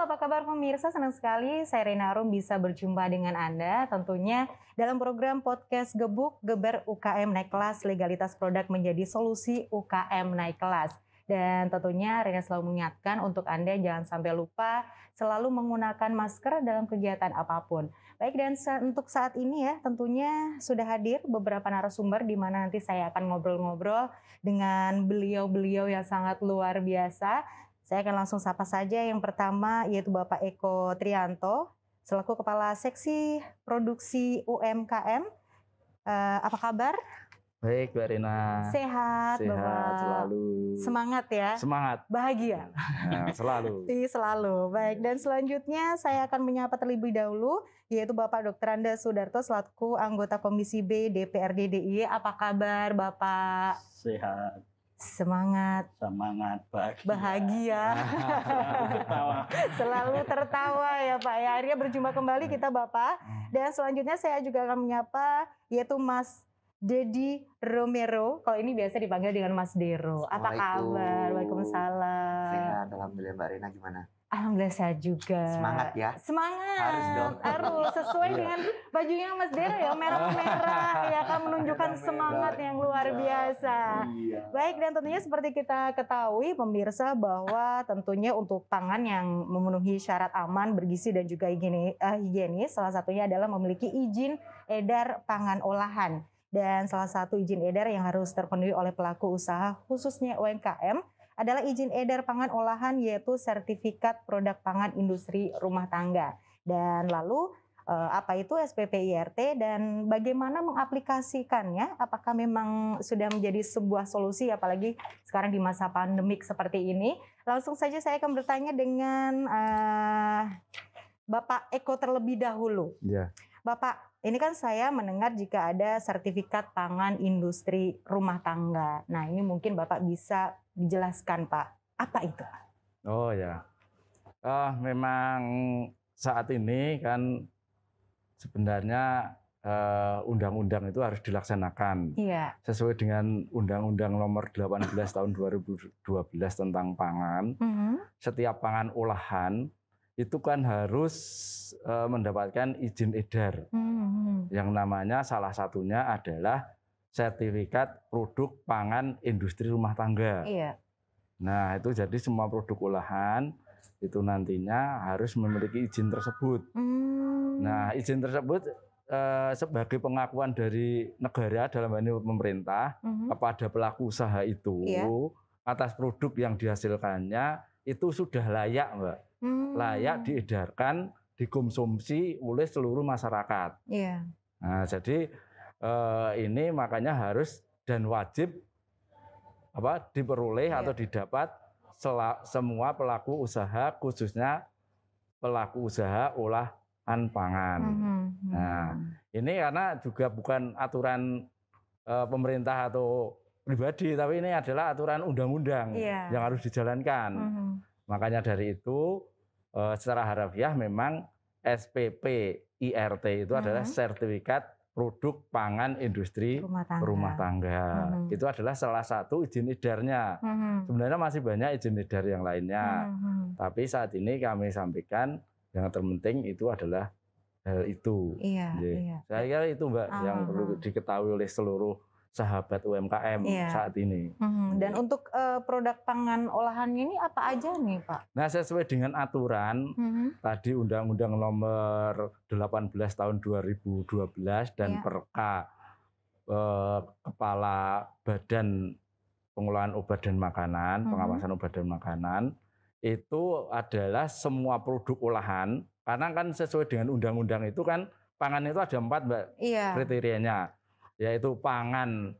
apa kabar pemirsa? Senang sekali saya Rina Arum bisa berjumpa dengan Anda tentunya dalam program podcast Gebuk Geber UKM Naik Kelas, legalitas produk menjadi solusi UKM naik kelas. Dan tentunya Rina selalu mengingatkan untuk Anda jangan sampai lupa selalu menggunakan masker dalam kegiatan apapun. Baik, dan untuk saat ini ya tentunya sudah hadir beberapa narasumber di mana nanti saya akan ngobrol-ngobrol dengan beliau-beliau yang sangat luar biasa. Saya akan langsung sapa saja. Yang pertama yaitu Bapak Eko Trianto selaku Kepala Seksi Produksi UMKM. Apa kabar? Baik, Mbak Rina. Sehat, Bapak. Selalu. Semangat ya? Semangat. Bahagia? Nah, selalu. Selalu. Baik, dan selanjutnya saya akan menyapa terlebih dahulu yaitu Bapak Dr. Anda Sudarto selaku anggota Komisi B DPRD DIY. Apa kabar Bapak? Sehat. Semangat. Semangat, bahagia. Selalu tertawa ya Pak ya. Akhirnya berjumpa kembali kita Bapak. Dan selanjutnya saya juga akan menyapa yaitu Mas Dedi Romero. Kalau ini biasa dipanggil dengan Mas Dero. Apa kabar? Waalaikumsalam. Sehat, alhamdulillah. Mbak Rina gimana? Alhamdulillah sehat juga. Semangat ya? Semangat. Harus dong. Harus sesuai dengan bajunya Mas Dero ya, merah-merah ya kan, menunjukkan semangat yang luar biasa. Iya. Baik, dan tentunya seperti kita ketahui pemirsa bahwa tentunya untuk pangan yang memenuhi syarat aman, bergizi dan juga higienis, salah satunya adalah memiliki izin edar pangan olahan. Dan salah satu izin edar yang harus terpenuhi oleh pelaku usaha khususnya UMKM adalah izin edar pangan olahan yaitu sertifikat produk pangan industri rumah tangga. Dan lalu apa itu SPPIRT dan bagaimana mengaplikasikannya? Apakah memang sudah menjadi sebuah solusi apalagi sekarang di masa pandemik seperti ini? Langsung saja saya akan bertanya dengan Bapak Eko terlebih dahulu. Ya. Bapak, ini kan saya mendengar jika ada sertifikat pangan industri rumah tangga. Nah, ini mungkin Bapak bisa dijelaskan, Pak. Apa itu? Oh ya. Memang saat ini kan sebenarnya undang-undang itu harus dilaksanakan. Iya. Sesuai dengan Undang-Undang Nomor 18 Tahun 2012 tentang pangan. Setiap pangan olahan itu kan harus mendapatkan izin edar. Yang namanya salah satunya adalah sertifikat produk pangan industri rumah tangga. Iya. Nah, itu jadi semua produk olahan itu nantinya harus memiliki izin tersebut. Nah, izin tersebut sebagai pengakuan dari negara dalam hal ini pemerintah kepada pelaku usaha itu atas produk yang dihasilkannya itu sudah layak, Mbak. Layak diedarkan, dikonsumsi oleh seluruh masyarakat. Iya. Nah, jadi ini makanya harus dan wajib diperoleh atau didapat semua pelaku usaha, khususnya pelaku usaha olahan pangan. Nah, ini karena juga bukan aturan pemerintah atau pribadi, tapi ini adalah aturan undang-undang yang harus dijalankan. Makanya dari itu secara harafiah memang SPPIRT itu adalah sertifikat produk pangan industri rumah tangga. Itu adalah salah satu izin edarnya. Sebenarnya masih banyak izin edar yang lainnya. Tapi saat ini kami sampaikan yang terpenting itu adalah hal itu. Iya. Saya kira itu Mbak yang perlu diketahui oleh seluruh sahabat UMKM saat ini. Dan untuk produk pangan olahannya ini apa aja nih Pak? Nah, sesuai dengan aturan tadi Undang-Undang Nomor 18 Tahun 2012 dan Perka Kepala Badan Pengelolaan Obat dan Makanan, Pengawasan Obat dan Makanan, itu adalah semua produk olahan. Karena kan sesuai dengan undang-undang itu kan pangan itu ada 4 Mbak kriterianya. Yaitu pangan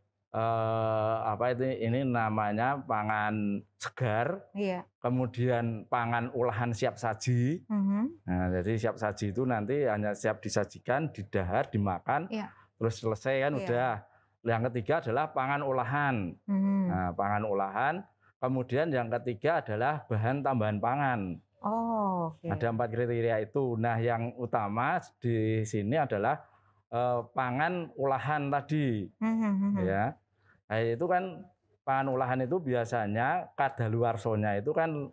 ini namanya pangan segar, kemudian pangan olahan siap saji. Nah, jadi siap saji itu nanti hanya siap disajikan, didahar, dimakan, terus selesai kan udah. Yang ketiga adalah pangan olahan. Nah, pangan olahan. Kemudian yang ketiga adalah bahan tambahan pangan. Ada 4 kriteria itu. Nah, yang utama di sini adalah pangan olahan tadi, ya. Nah, itu kan pangan olahan itu biasanya kadaluarsonya itu kan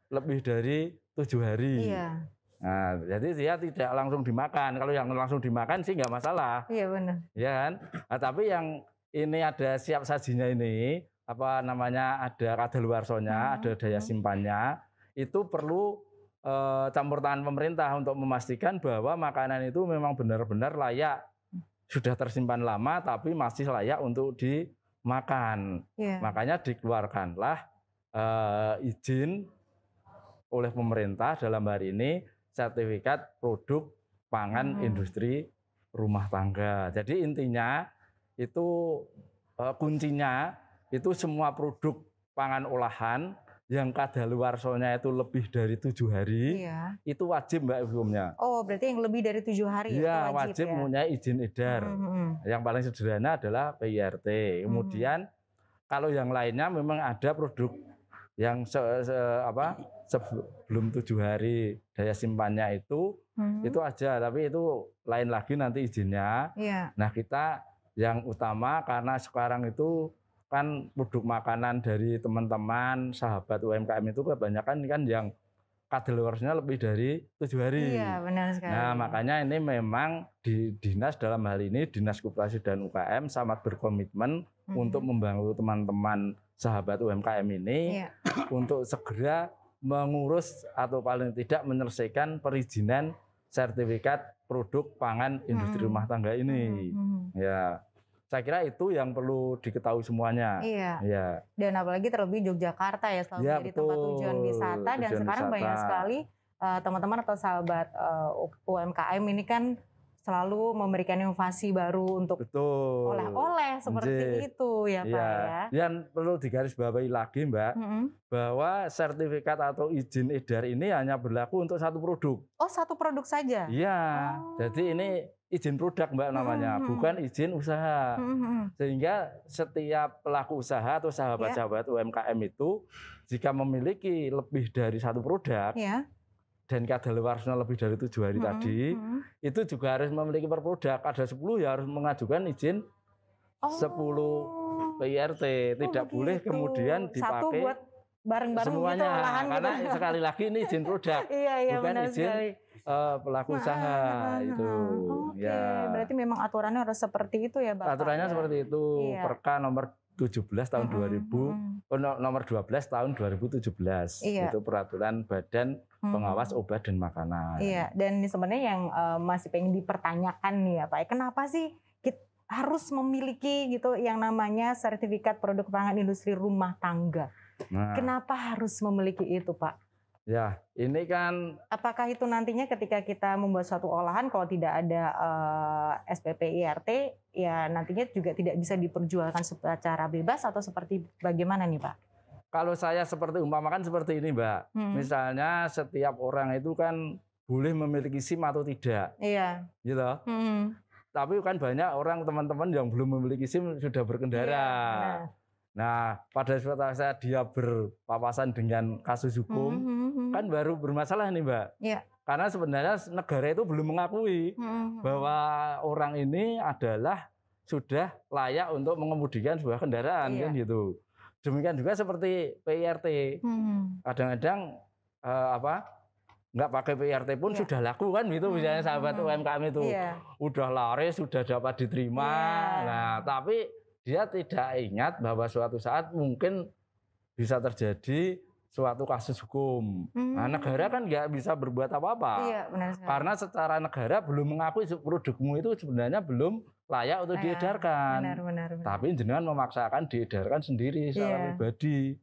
lebih dari 7 hari. Iya. Nah, jadi dia tidak langsung dimakan. Kalau yang langsung dimakan sih nggak masalah. Iya benar. Ya kan? Nah, tapi yang ini ada siap sajinya ini, apa namanya, ada kadaluarsonya, ada daya simpannya, itu perlu campur tangan pemerintah untuk memastikan bahwa makanan itu memang benar-benar layak, sudah tersimpan lama tapi masih layak untuk dimakan. Iya. Makanya dikeluarkanlah izin oleh pemerintah dalam hari ini sertifikat produk pangan industri rumah tangga. Jadi intinya itu kuncinya itu semua produk pangan olahan yang kadaluarsonya itu lebih dari 7 hari, Iya. itu wajib Mbak hukumnya. Oh, berarti yang lebih dari 7 hari Iya, itu wajib ya? mempunyai izin edar. Yang paling sederhana adalah PIRT. Kemudian kalau yang lainnya memang ada produk yang sebelum 7 hari daya simpannya itu aja, tapi itu lain lagi nanti izinnya. Iya. Nah, kita yang utama karena sekarang itu kan produk makanan dari teman-teman sahabat UMKM itu kebanyakan kan yang kadaluarsanya lebih dari 7 hari. Iya, benar sekali. Nah, makanya ini memang di dinas dalam hal ini Dinas Koperasi dan UKM sangat berkomitmen untuk membantu teman-teman sahabat UMKM ini untuk segera mengurus atau paling tidak menyelesaikan perizinan sertifikat produk pangan industri rumah tangga ini. Ya, saya kira itu yang perlu diketahui semuanya. Iya. Ya. Dan apalagi terlebih Yogyakarta ya selalu Ya, menjadi tempat tujuan wisata dan tujuan sekarang wisata. banyak sekali teman-teman atau sahabat UMKM ini kan selalu memberikan inovasi baru untuk Betul. oleh-oleh seperti itu ya Pak ya. Yang perlu digarisbawahi lagi Mbak, bahwa sertifikat atau izin edar ini hanya berlaku untuk satu produk. Oh, satu produk saja? Iya, jadi ini izin produk Mbak namanya, bukan izin usaha. Sehingga setiap pelaku usaha atau sahabat-sahabat UMKM itu jika memiliki lebih dari satu produk, dan kadaluarsanya lebih dari 7 hari tadi, itu juga harus memiliki per produk. Ada 10 ya harus mengajukan izin 10 PIRT. Tidak boleh kemudian dipakai satu buat bareng-bareng semuanya. gitu olahan Karena gitu. sekali lagi ini izin produk, bukan izin pelaku usaha itu. Oke, berarti memang aturannya harus seperti itu ya Bapak? Aturannya seperti itu. Perka nomor 17 tahun 2000, nomor 12 tahun 2017. Itu peraturan Badan Pengawas Obat dan Makanan. Iya, dan sebenarnya yang masih pengen dipertanyakan nih ya Pak, kenapa sih kita harus memiliki gitu yang namanya sertifikat produk pangan industri rumah tangga? Nah, kenapa harus memiliki itu Pak? Ya, ini kan apakah itu nantinya ketika kita membuat suatu olahan kalau tidak ada SPP IRT ya nantinya juga tidak bisa diperjualkan secara bebas atau seperti bagaimana nih Pak? Kalau saya seperti umpamakan seperti ini Mbak, misalnya setiap orang itu kan boleh memiliki SIM atau tidak, gitu. Tapi kan banyak orang teman-teman yang belum memiliki SIM sudah berkendara. Nah, pada saat dia berpapasan dengan kasus hukum, kan baru bermasalah nih Mbak. Karena sebenarnya negara itu belum mengakui bahwa orang ini adalah sudah layak untuk mengemudikan sebuah kendaraan, kan gitu. Demikian juga seperti PIRT. Kadang-kadang nggak pakai PIRT pun sudah laku kan gitu, misalnya sahabat UMKM itu udah laris, sudah dapat diterima. Nah, tapi dia tidak ingat bahwa suatu saat mungkin bisa terjadi suatu kasus hukum. Nah, negara kan nggak bisa berbuat apa-apa. Karena secara negara belum mengakui produkmu itu sebenarnya belum layak untuk diedarkan. Benar. Tapi jenengan memaksakan diedarkan sendiri secara pribadi.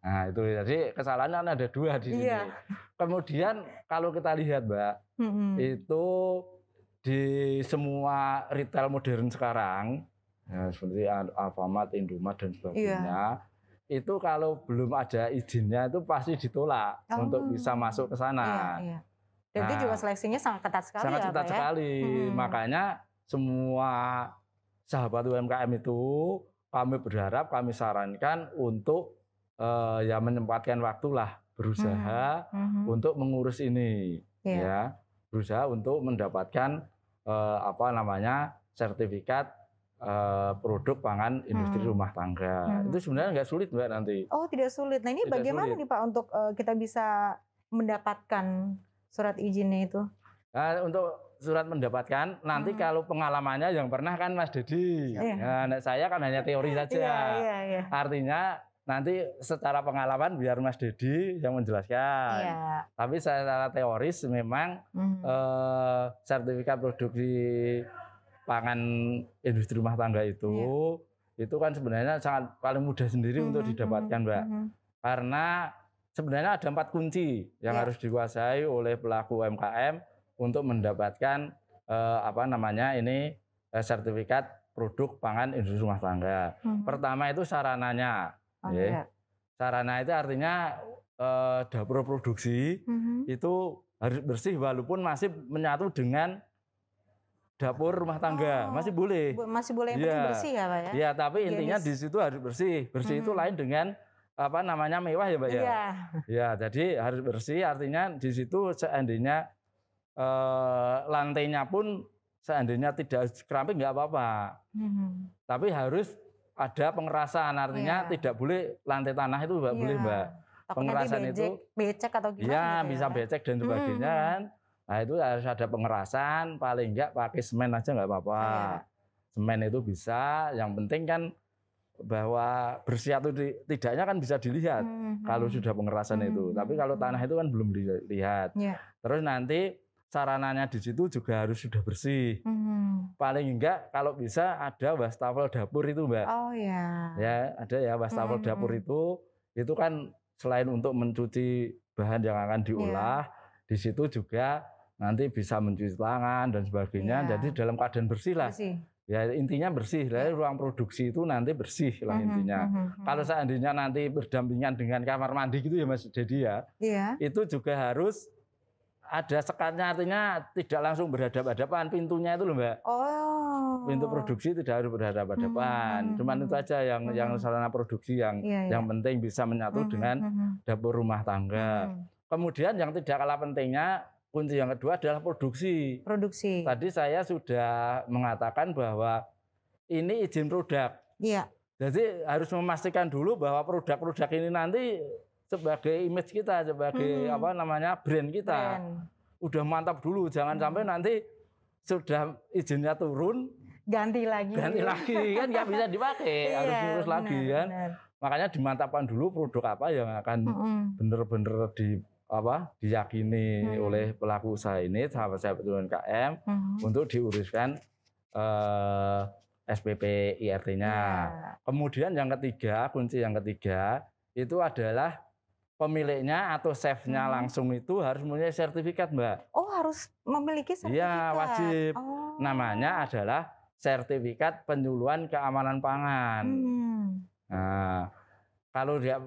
Nah, itu jadi kesalahannya ada 2 di sini. Kemudian kalau kita lihat Mbak, itu di semua retail modern sekarang, ya, seperti Alfamart, Indomaret dan sebagainya, itu kalau belum ada izinnya itu pasti ditolak untuk bisa masuk ke sana. Dan itu juga seleksinya sangat ketat sekali. Sangat ketat sekali. Makanya semua sahabat UMKM itu kami berharap, kami sarankan untuk ya menyempatkan waktulah berusaha untuk mengurus ini, ya berusaha untuk mendapatkan sertifikat produk pangan industri rumah tangga. Itu sebenarnya nggak sulit Mbak nanti. Oh, tidak sulit. Nah ini Tidak bagaimana sulit. nih Pak untuk kita bisa mendapatkan surat izinnya itu? Nah, untuk surat mendapatkan nanti kalau pengalamannya yang pernah kan Mas Dedi. Nah, saya kan hanya teori saja. Iya. Artinya nanti secara pengalaman biar Mas Dedi yang menjelaskan. Iya. Tapi secara teoris memang sertifikat produksi pangan industri rumah tangga itu kan sebenarnya sangat paling mudah sendiri untuk didapatkan, Mbak. Karena sebenarnya ada 4 kunci yang harus dikuasai oleh pelaku UMKM untuk mendapatkan sertifikat produk pangan industri rumah tangga. Pertama itu sarananya. Sarana itu artinya dapur produksi itu harus bersih walaupun masih menyatu dengan dapur rumah tangga, masih boleh. Masih boleh, yang penting bersih ya, Pak ya? Iya, tapi intinya di situ harus bersih. Bersih itu lain dengan mewah ya, Mbak ya. Ya, jadi harus bersih artinya di situ seandainya lantainya pun seandainya tidak keramik nggak apa-apa. Tapi harus ada pengerasan, artinya tidak boleh lantai tanah itu nggak boleh, Mbak. Pengerasan itu becek atau gimana? Iya, bisa becek dan sebagainya kan. Nah, itu harus ada pengerasan, paling enggak pakai semen aja nggak apa-apa. Semen itu bisa, yang penting kan bahwa bersih atau tidaknya kan bisa dilihat kalau sudah pengerasan itu. Tapi kalau tanah itu kan belum dilihat. Terus nanti sarananya di situ juga harus sudah bersih. Paling enggak kalau bisa ada wastafel dapur itu, Mbak. Oh ya. Ya, ada ya wastafel dapur itu kan selain untuk mencuci bahan yang akan diolah, di situ juga nanti bisa mencuci tangan dan sebagainya. Jadi dalam keadaan bersih lah. Ya intinya bersih. Dari ruang produksi itu nanti bersih lah intinya. Kalau seandainya nanti berdampingan dengan kamar mandi gitu ya Mas Dedi ya. Itu juga harus ada sekatnya, artinya tidak langsung berhadapan-hadapan pintunya itu loh, Mbak. Pintu produksi tidak harus berhadapan-hadapan. Cuman itu aja yang sarana produksi yang penting bisa menyatu dengan dapur rumah tangga. Kemudian yang tidak kalah pentingnya, kunci yang kedua adalah produksi. Tadi saya sudah mengatakan bahwa ini izin produk. Jadi harus memastikan dulu bahwa produk-produk ini nanti sebagai image kita, sebagai brand kita. Udah mantap dulu, jangan sampai nanti sudah izinnya turun ganti lagi kan nggak bisa dipakai, harus ngurus lagi kan. Makanya dimantapkan dulu produk apa yang akan benar-benar diyakini oleh pelaku usaha ini, sahabat-sahabat UMKM untuk diuruskan SPP IRT-nya. Kemudian yang ketiga, kunci yang ketiga itu adalah pemiliknya atau chefnya langsung itu harus mempunyai sertifikat, Mbak. Oh, harus memiliki sertifikat? Iya, wajib. Namanya adalah sertifikat penyuluhan keamanan pangan. Nah, kalau dia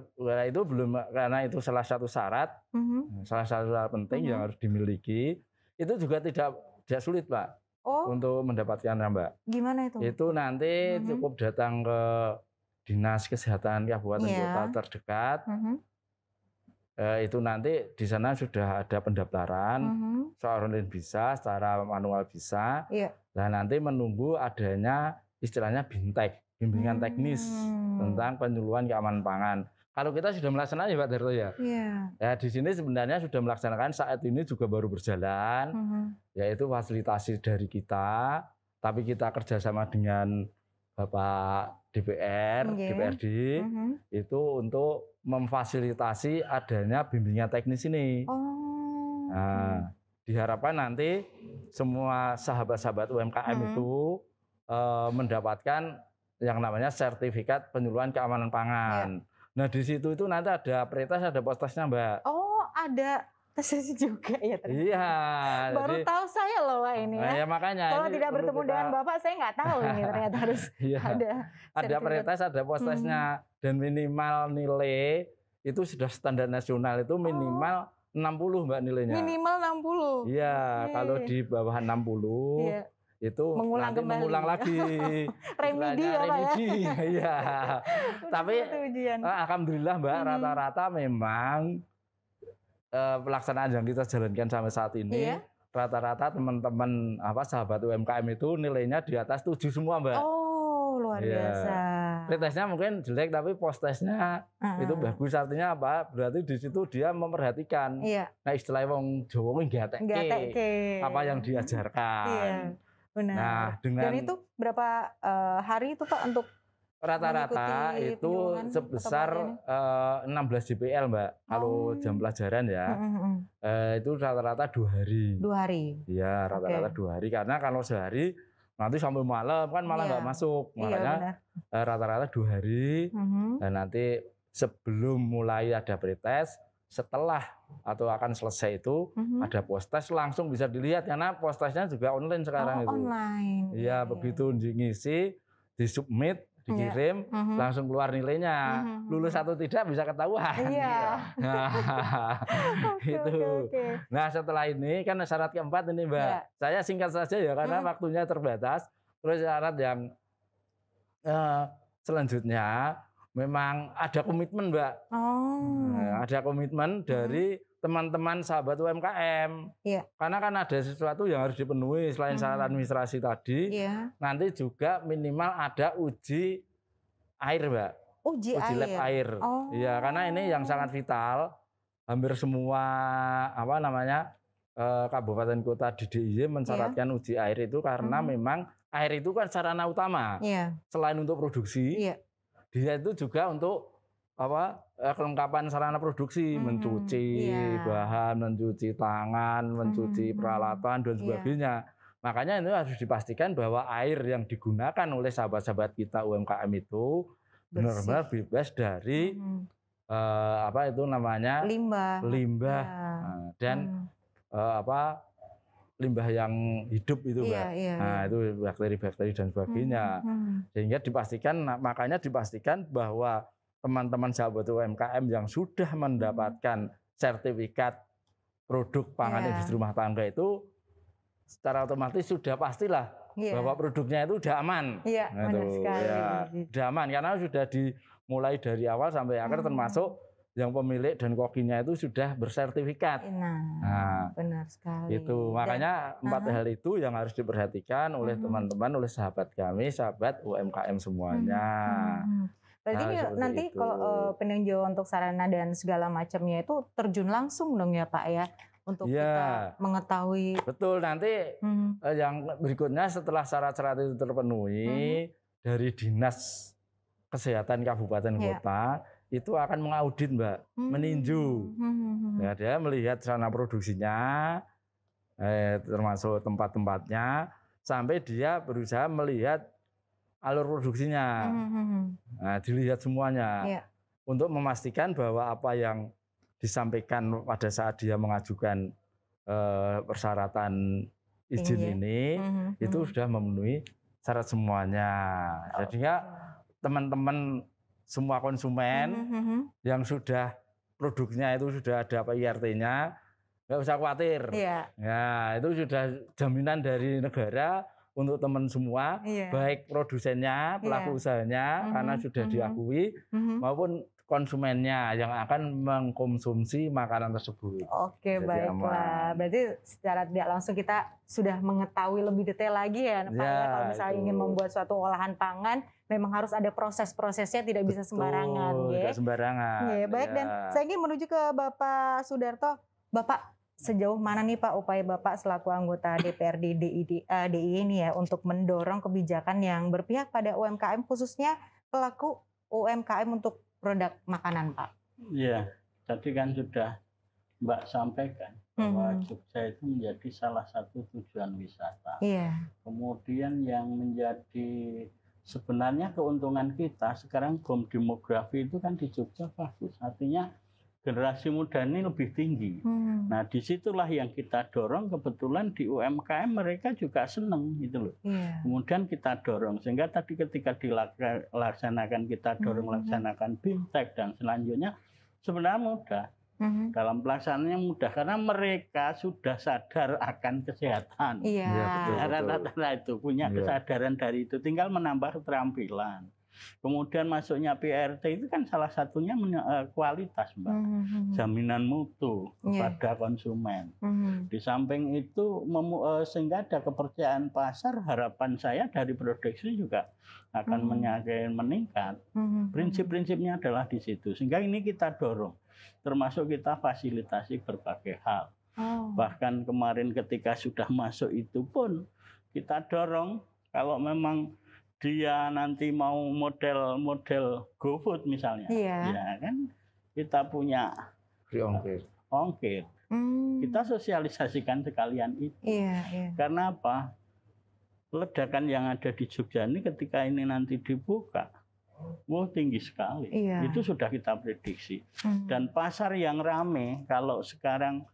itu belum, karena itu salah satu syarat, salah satu syarat penting yang harus dimiliki, itu juga tidak sulit, Pak, untuk mendapatkannya, Mbak. Gimana itu? Itu nanti cukup datang ke Dinas Kesehatan Kabupaten Kota terdekat. Itu nanti di sana sudah ada pendaftaran, secara online bisa, secara manual bisa. Nah, nanti menunggu adanya istilahnya BINTEK, bimbingan teknis tentang penyuluhan keamanan pangan. Kalau kita sudah melaksanakan ya Pak Darto ya. Ya di sini sebenarnya sudah melaksanakan, saat ini juga baru berjalan, yaitu fasilitasi dari kita, tapi kita kerjasama dengan Bapak DPR, DPRD, itu untuk memfasilitasi adanya bimbingan teknis ini. Nah, diharapkan nanti semua sahabat-sahabat UMKM itu mendapatkan yang namanya sertifikat penyuluhan keamanan pangan. Nah di situ itu nanti ada pretest, ada postesnya, Mbak. Oh, ada tesnya juga ya ternyata. Iya. Baru jadi, tahu saya loh Pak ini ya. Ya makanya. Kalau tidak bertemu dengan Bapak saya nggak tahu ini ternyata harus ada pretest, ada postesnya, dan minimal nilai itu sudah standar nasional itu minimal 60 Mbak nilainya. Minimal 60. Iya, kalau di bawah 60 itu nanti mengulang lagi. Remedi ya Pak ya. Iya. Tapi alhamdulillah Mbak, rata-rata memang pelaksanaan yang kita jalankan sampai saat ini, rata-rata teman-teman sahabat UMKM itu nilainya di atas 7 semua, Mbak. Oh, luar biasa. Pretesnya mungkin jelek tapi post-testnya itu bagus. Artinya apa? Berarti di situ dia memperhatikan. Iya. Nah, istilah wong Jawa kuwi nggatekke apa yang diajarkan. Iya. Benar. Nah, Dan itu berapa hari itu Pak untuk rata-rata itu sebesar 16 JPL Mbak. Kalau jam pelajaran ya, itu rata-rata 2 hari. 2 hari. Iya, rata-rata 2 hari. Karena kalau sehari nanti sampai malam kan malah nggak masuk. Makanya rata-rata 2 hari. Dan nanti sebelum mulai ada pretest, setelah atau akan selesai itu ada post-test langsung bisa dilihat karena post-testnya juga online sekarang itu. Online. Iya, begitu ngisi, disubmit, dikirim, langsung keluar nilainya. Lulus atau tidak bisa ketahuan. Iya. Nah, itu. Nah, setelah ini kan syarat keempat ini Mbak. Saya singkat saja ya karena waktunya terbatas. Terus syarat yang selanjutnya memang ada komitmen Mbak. Ada komitmen dari teman-teman sahabat UMKM. Iya. Karena kan ada sesuatu yang harus dipenuhi selain syarat administrasi tadi. Iya. Nanti juga minimal ada uji air, Mbak. Uji lab air. Iya, karena ini yang sangat vital. Hampir semua kabupaten kota di DIY mensyaratkan uji air itu karena memang air itu kan sarana utama. Iya. Selain untuk produksi, dia itu juga untuk kelengkapan sarana produksi, mencuci bahan, mencuci tangan, mencuci peralatan dan sebagainya. Makanya itu harus dipastikan bahwa air yang digunakan oleh sahabat-sahabat kita UMKM itu benar-benar bebas dari limbah dan limbah yang hidup itu, Mbak. Nah, itu bakteri-bakteri dan sebagainya. Sehingga makanya dipastikan bahwa teman-teman sahabat UMKM yang sudah mendapatkan sertifikat produk pangan industri rumah tangga itu secara otomatis sudah pastilah bahwa produknya itu sudah aman. Iya, benar sekali. Sudah aman karena sudah dimulai dari awal sampai akhir termasuk yang pemilik dan kokinya itu sudah bersertifikat. Nah, benar sekali. Itu makanya 4 hal itu yang harus diperhatikan oleh teman-teman, oleh sahabat kami, sahabat UMKM semuanya. Berarti nanti kalau peninjauan untuk sarana dan segala macamnya itu terjun langsung dong ya Pak ya untuk kita mengetahui. Betul, nanti yang berikutnya setelah syarat-syarat itu terpenuhi dari Dinas Kesehatan Kabupaten Kota itu akan mengaudit Mbak, meninjau. Ya, dia melihat sarana produksinya termasuk tempat-tempatnya sampai dia berusaha melihat alur produksinya. Nah, dilihat semuanya untuk memastikan bahwa apa yang disampaikan pada saat dia mengajukan persyaratan izin ini itu sudah memenuhi syarat semuanya. Jadinya teman-teman semua konsumen yang sudah produknya itu sudah ada IRT-nya, nggak usah khawatir. Ya, itu sudah jaminan dari negara untuk teman semua, baik produsennya, pelaku usahanya, karena sudah diakui, maupun konsumennya yang akan mengkonsumsi makanan tersebut. Oke, baiklah. Berarti secara tidak langsung kita sudah mengetahui lebih detail lagi ya, Pak. Kalau misalnya ingin membuat suatu olahan pangan, memang harus ada proses-prosesnya, tidak bisa sembarangan. Tidak sembarangan. Baik, dan saya ingin menuju ke Bapak Sudarto. Bapak, sejauh mana nih Pak upaya Bapak selaku anggota DPRD DIY ini ya untuk mendorong kebijakan yang berpihak pada UMKM khususnya pelaku UMKM untuk produk makanan Pak? Iya, tadi kan sudah Mbak sampaikan bahwa Jogja itu menjadi salah satu tujuan wisata. Iya. Kemudian yang menjadi sebenarnya keuntungan kita sekarang boom demografi itu kan di Jogja bagus, artinya generasi muda ini lebih tinggi. Nah, disitulah yang kita dorong. Kebetulan di UMKM mereka juga senang gitu loh. Kemudian kita dorong sehingga tadi ketika dilaksanakan kita dorong laksanakan BIMTEK dan selanjutnya sebenarnya mudah. Dalam pelaksanaannya mudah karena mereka sudah sadar akan kesehatan. Rata-rata itu punya kesadaran dari itu, tinggal menambah keterampilan. Kemudian masuknya PRT itu kan salah satunya kualitas, Mbak. Jaminan mutu kepada konsumen. Di samping itu sehingga ada kepercayaan pasar, harapan saya dari produksi juga akan meningkat. Prinsip-prinsipnya adalah di situ. Sehingga ini kita dorong, termasuk kita fasilitasi berbagai hal. Bahkan kemarin ketika sudah masuk itu pun kita dorong kalau memang dia nanti mau model GoFood misalnya, ya kan kita punya free ongkir. Kita sosialisasikan sekalian itu. Karena apa? Ledakan yang ada di Jogja ini ketika ini nanti dibuka, tinggi sekali. Itu sudah kita prediksi. Dan pasar yang rame, kalau sekarang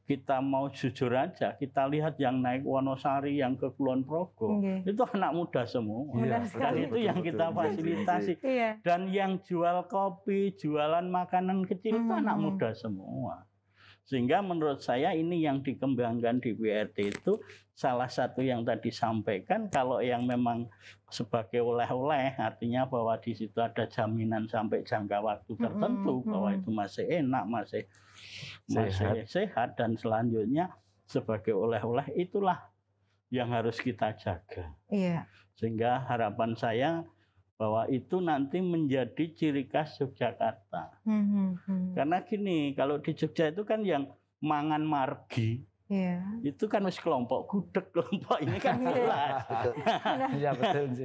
kita mau jujur aja, kita lihat yang naik Wonosari, yang ke Kulon Progo, itu anak muda semua. Dan itu yang kita fasilitasi. Dan yang jual kopi, jualan makanan kecil itu anak muda semua. Sehingga menurut saya ini yang dikembangkan di PRT itu salah satu yang tadi sampaikan, kalau yang memang sebagai oleh-oleh, artinya bahwa di situ ada jaminan sampai jangka waktu tertentu, bahwa itu masih enak, masih sehat, dan selanjutnya sebagai oleh-oleh, itulah yang harus kita jaga. Sehingga harapan saya bahwa itu nanti menjadi ciri khas Yogyakarta. Karena gini, kalau di Jogja itu kan yang mangan margi, itu kan masih kelompok gudeg, kelompok ini kan jelas.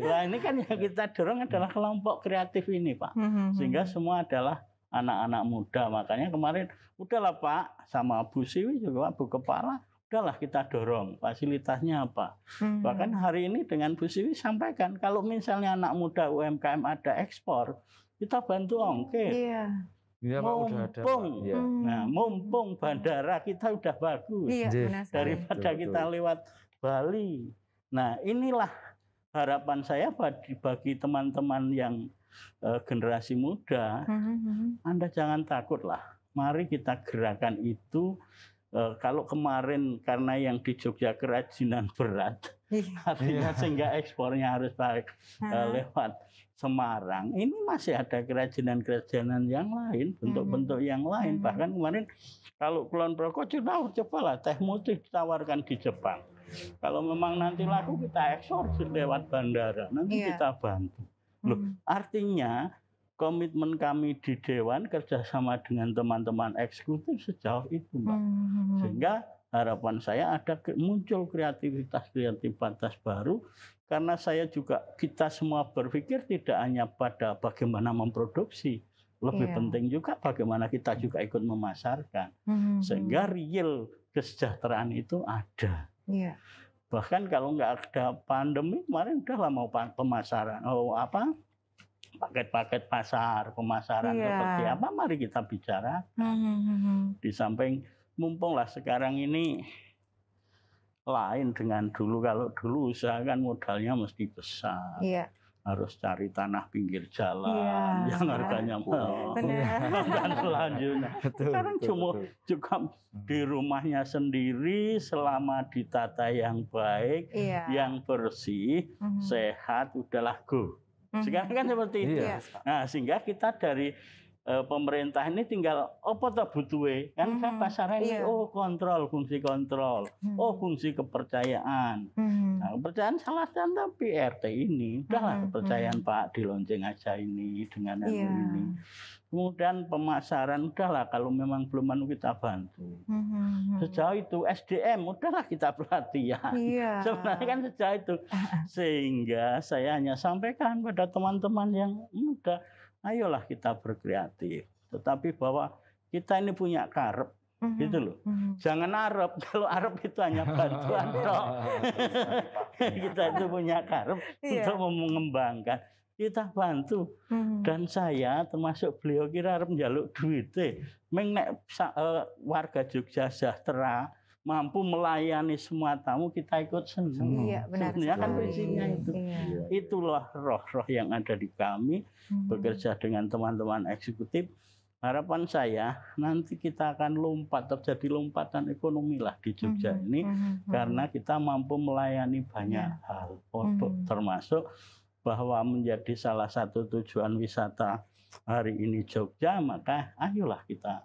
Nah ini kan yang kita dorong adalah kelompok kreatif ini, Pak. Sehingga semua adalah anak-anak muda. Makanya kemarin udahlah Pak, sama Bu Siwi juga Bu Kepala, udahlah kita dorong fasilitasnya apa. Bahkan hari ini dengan Bu Siwi sampaikan, kalau misalnya anak muda UMKM ada ekspor, kita bantu ongkir. Mumpung, mumpung bandara kita udah bagus, daripada kita lewat Bali. Nah inilah harapan saya bagi teman-teman yang generasi muda, Anda jangan takutlah. Mari kita gerakan itu. Kalau kemarin karena yang di Jogja kerajinan berat, artinya sehingga ekspornya harus baik lewat Semarang. Ini masih ada kerajinan-kerajinan yang lain, bentuk-bentuk yang lain. Bahkan kemarin kalau Kulon Progo cobalah teh putih ditawarkan di Jepang. Kalau memang nanti laku kita ekspor lewat bandara, nanti kita bantu. Loh, artinya komitmen kami di Dewan kerjasama dengan teman-teman eksekutif sejauh itu, Mbak. Sehingga harapan saya ada muncul kreativitas baru, karena kita semua berpikir tidak hanya pada bagaimana memproduksi, lebih penting juga bagaimana kita juga ikut memasarkan, sehingga real kesejahteraan itu ada. Bahkan kalau nggak ada pandemi kemarin udahlah mau pemasaran, paket-paket pasar, pemasaran seperti apa, mari kita bicara. Di samping mumpung lah sekarang ini lain dengan dulu. Kalau dulu usaha kan modalnya mesti besar. Harus cari tanah pinggir jalan yang harganya mahal. Dan selanjutnya. Sekarang cuma juga di rumahnya sendiri selama ditata yang baik, yang bersih, sehat, udahlah go. Sekarang kan seperti itu. Nah, sehingga kita dari pemerintah ini tinggal apa toh butuhe kan pasaran ini fungsi kontrol, fungsi kepercayaan. Nah, kepercayaan salah satu PRT ini udahlah kepercayaan Pak dilonceng aja ini dengan ini. Kemudian pemasaran udahlah kalau memang belum mau kita bantu. Sejauh itu SDM udahlah kita pelatihan. Sebenarnya kan sejauh itu. Sehingga saya hanya sampaikan pada teman-teman yang muda, ayolah kita berkreatif. Tetapi bahwa kita ini punya karep, gitu loh. Jangan arep. Kalau arep itu hanya bantuan toh. Kita itu punya karep untuk mengembangkan. Kita bantu. Dan saya termasuk beliau kira harus njaluk duit. Nek warga Jogja sejahtera, mampu melayani semua tamu, kita ikut senang. Sebenarnya kan prinsipnya itu. Itulah roh-roh yang ada di kami, bekerja dengan teman-teman eksekutif. Harapan saya nanti kita akan terjadi lompatan ekonomi lah di Jogja ini, karena kita mampu melayani banyak hal, termasuk bahwa menjadi salah satu tujuan wisata hari ini Jogja, maka ayolah kita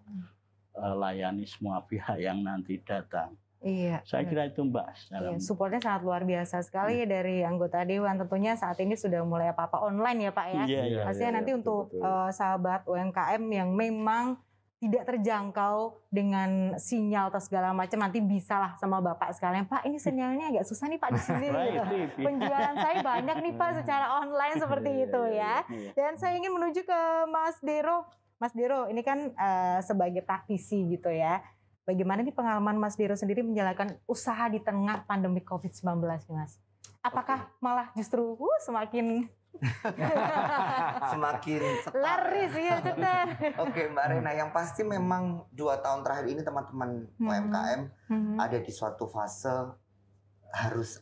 layani semua pihak yang nanti datang. Iya. Saya kira itu Mbak. Iya, supportnya sangat luar biasa sekali dari anggota Dewan. Tentunya saat ini sudah mulai apa-apa online ya Pak ya. Iya, pastinya nanti untuk sahabat UMKM yang memang tidak terjangkau dengan sinyal atau segala macam, nanti bisalah sama Bapak sekalian. Pak, ini sinyalnya agak susah nih Pak di sini. Gitu. Penjualan saya banyak nih Pak secara online seperti itu ya. Dan saya ingin menuju ke Mas Dero. Mas Dero, ini kan sebagai praktisi gitu ya. Bagaimana nih pengalaman Mas Dero sendiri menjalankan usaha di tengah pandemi COVID-19 nih Mas? Apakah malah justru semakin semakin laris ya cetar? Oke Mbak Rena, yang pasti memang 2 tahun terakhir ini teman-teman UMKM ada di suatu fase harus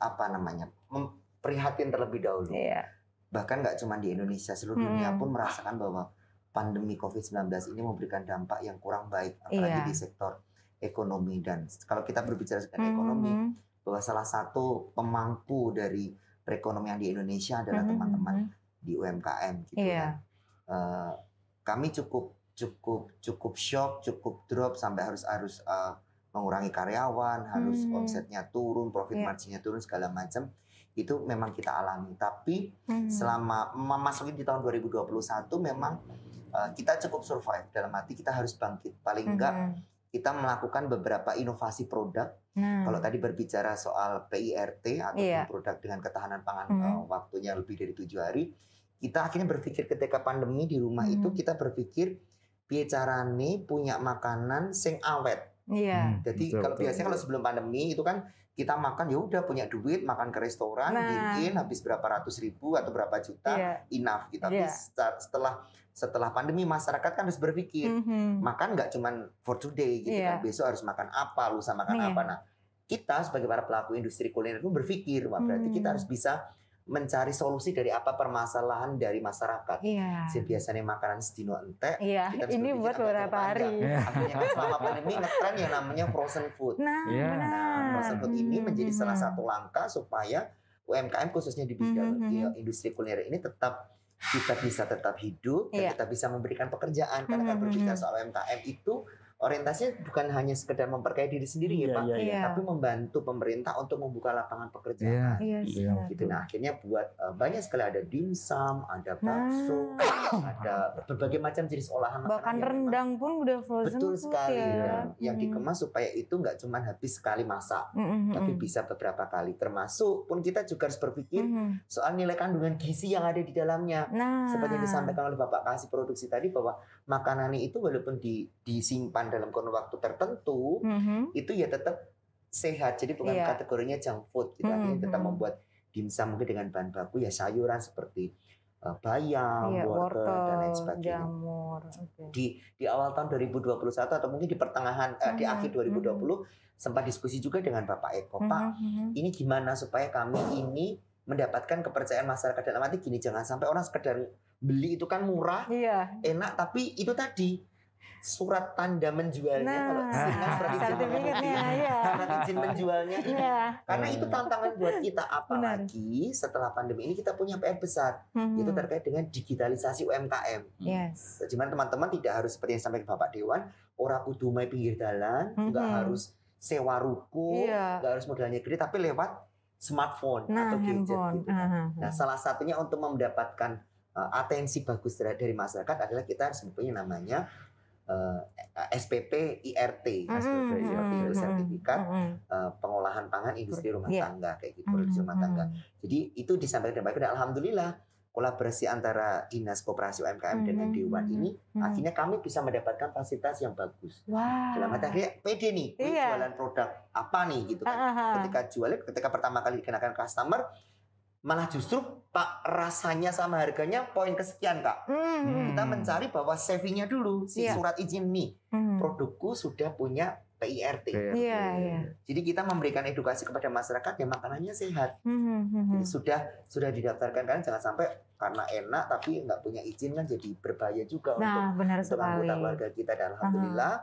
prihatin terlebih dahulu. Bahkan nggak cuma di Indonesia, seluruh dunia pun merasakan bahwa pandemi COVID-19 ini memberikan dampak yang kurang baik, apalagi di sektor ekonomi. Dan kalau kita berbicara tentang ekonomi, bahwa salah satu pemangku dari perekonomian di Indonesia adalah teman-teman di UMKM gitu kan. Kami cukup shock, cukup drop sampai harus mengurangi karyawan, harus omsetnya turun, profit marginnya turun segala macam. Itu memang kita alami. Tapi selama memasuki di tahun 2021 memang kita cukup survive, dalam arti kita harus bangkit. Paling enggak kita melakukan beberapa inovasi produk. Kalau tadi berbicara soal PIRT atau produk dengan ketahanan pangan waktunya lebih dari 7 hari, kita akhirnya berpikir ketika pandemi di rumah itu kita berpikir piye carane punya makanan sing awet. Jadi kalau biasanya kalau sebelum pandemi itu kan kita makan ya udah punya duit makan ke restoran, dine-in habis berapa ratus ribu atau berapa juta enough gitu. Tapi setelah pandemi masyarakat kan harus berpikir makan nggak cuma for today gitu kan, besok harus makan apa, lusa makan apa. Nah kita sebagai para pelaku industri kuliner itu berpikir wah berarti kita harus bisa mencari solusi dari apa permasalahan dari masyarakat. Biasanya makanan sedino entek, kita ini buat beberapa hari. Akhirnya kan selama pandemi ngetren yang namanya frozen food. Frozen food ini menjadi salah satu langkah supaya UMKM khususnya di bidang industri kuliner ini kita bisa tetap hidup dan kita bisa memberikan pekerjaan. Karena kan berbicara soal UMKM itu orientasinya bukan hanya sekedar memperkaya diri sendiri ya Pak, tapi membantu pemerintah untuk membuka lapangan pekerjaan. Gitu. Nah akhirnya buat banyak sekali, ada dimsum, ada bakso, ada berbagai macam jenis olahan makanan. Bahkan rendang pun udah frozen. Betul sekali yang dikemas supaya itu nggak cuma habis sekali masak, tapi bisa beberapa kali. Termasuk pun kita juga harus berpikir soal nilai kandungan gizi yang ada di dalamnya. Seperti yang disampaikan oleh Bapak Kasih Produksi tadi, bahwa makanan itu walaupun disimpan dalam kurun waktu tertentu, itu ya tetap sehat. Jadi bukan kategorinya junk food. Gitu. Artinya tetap membuat dimsum mungkin dengan bahan baku ya sayuran seperti bayam, wortel dan lain sebagainya. Jamur. Di awal tahun 2021 atau mungkin di pertengahan di akhir 2020 sempat diskusi juga dengan Bapak Eko, Pak, ini gimana supaya kami ini mendapatkan kepercayaan masyarakat. Dalam arti gini, jangan sampai orang sekedar beli itu kan murah, enak, tapi itu tadi surat tanda menjualnya, kalau surat izin menjualnya ini, karena itu tantangan buat kita. Apalagi setelah pandemi ini kita punya PR besar, yaitu terkait dengan digitalisasi UMKM. Cuman teman-teman tidak harus seperti yang disampaikan Bapak Dewan, ora kudu main pinggir jalan, nggak harus sewa ruko, nggak harus modalnya gede, tapi lewat smartphone atau gadget. Gitu. Nah, salah satunya untuk mendapatkan atensi bagus dari masyarakat adalah kita harus mempunyai namanya SPP IRT, itu sertifikat pengolahan pangan industri rumah tangga, kayak gitu, produksi rumah tangga. Jadi itu disampaikan dan alhamdulillah kolaborasi antara Dinas Koperasi UMKM dengan Dewan ini akhirnya kami bisa mendapatkan fasilitas yang bagus. Dalam arti akhirnya pede nih, jualan produk apa nih gitu kan. Ketika pertama kali dikenakan customer, malah justru Pak rasanya sama harganya poin kesekian Kak. Kita mencari bahwa savingnya dulu si surat izin nih. Produkku sudah punya PIRT. Jadi kita memberikan edukasi kepada masyarakat yang makanannya sehat. Jadi sudah didaftarkan, kan jangan sampai karena enak tapi nggak punya izin kan jadi berbahaya juga untuk anggota keluarga kita. Dan alhamdulillah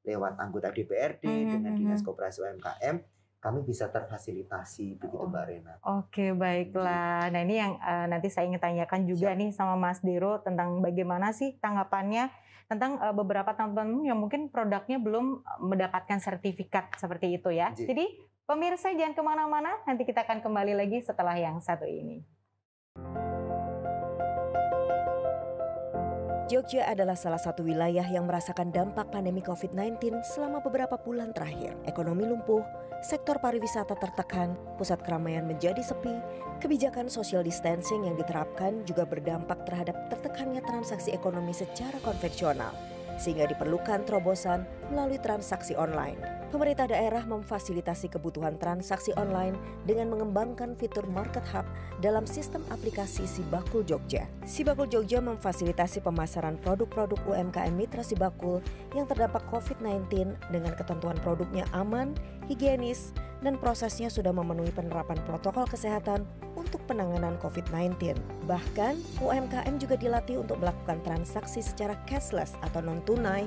lewat anggota DPRD dengan Dinas Koperasi UMKM kami bisa terfasilitasi begitu Mbak Rena. Oke, baiklah. Nah, ini yang nanti saya ingin tanyakan juga nih sama Mas Dero tentang bagaimana sih tanggapannya tentang beberapa teman-teman yang mungkin produknya belum mendapatkan sertifikat seperti itu ya. Jadi pemirsa jangan kemana-mana, nanti kita akan kembali lagi setelah yang satu ini. Jogja adalah salah satu wilayah yang merasakan dampak pandemi COVID-19 selama beberapa bulan terakhir. Ekonomi lumpuh, sektor pariwisata tertekan, pusat keramaian menjadi sepi, kebijakan social distancing yang diterapkan juga berdampak terhadap tertekannya transaksi ekonomi secara konvensional, sehingga diperlukan terobosan melalui transaksi online. Pemerintah daerah memfasilitasi kebutuhan transaksi online dengan mengembangkan fitur Market Hub dalam sistem aplikasi Sibakul Jogja. Sibakul Jogja memfasilitasi pemasaran produk-produk UMKM Mitra Sibakul yang terdampak COVID-19 dengan ketentuan produknya aman, higienis, dan prosesnya sudah memenuhi penerapan protokol kesehatan untuk penanganan COVID-19. Bahkan, UMKM juga dilatih untuk melakukan transaksi secara cashless atau non-tunai.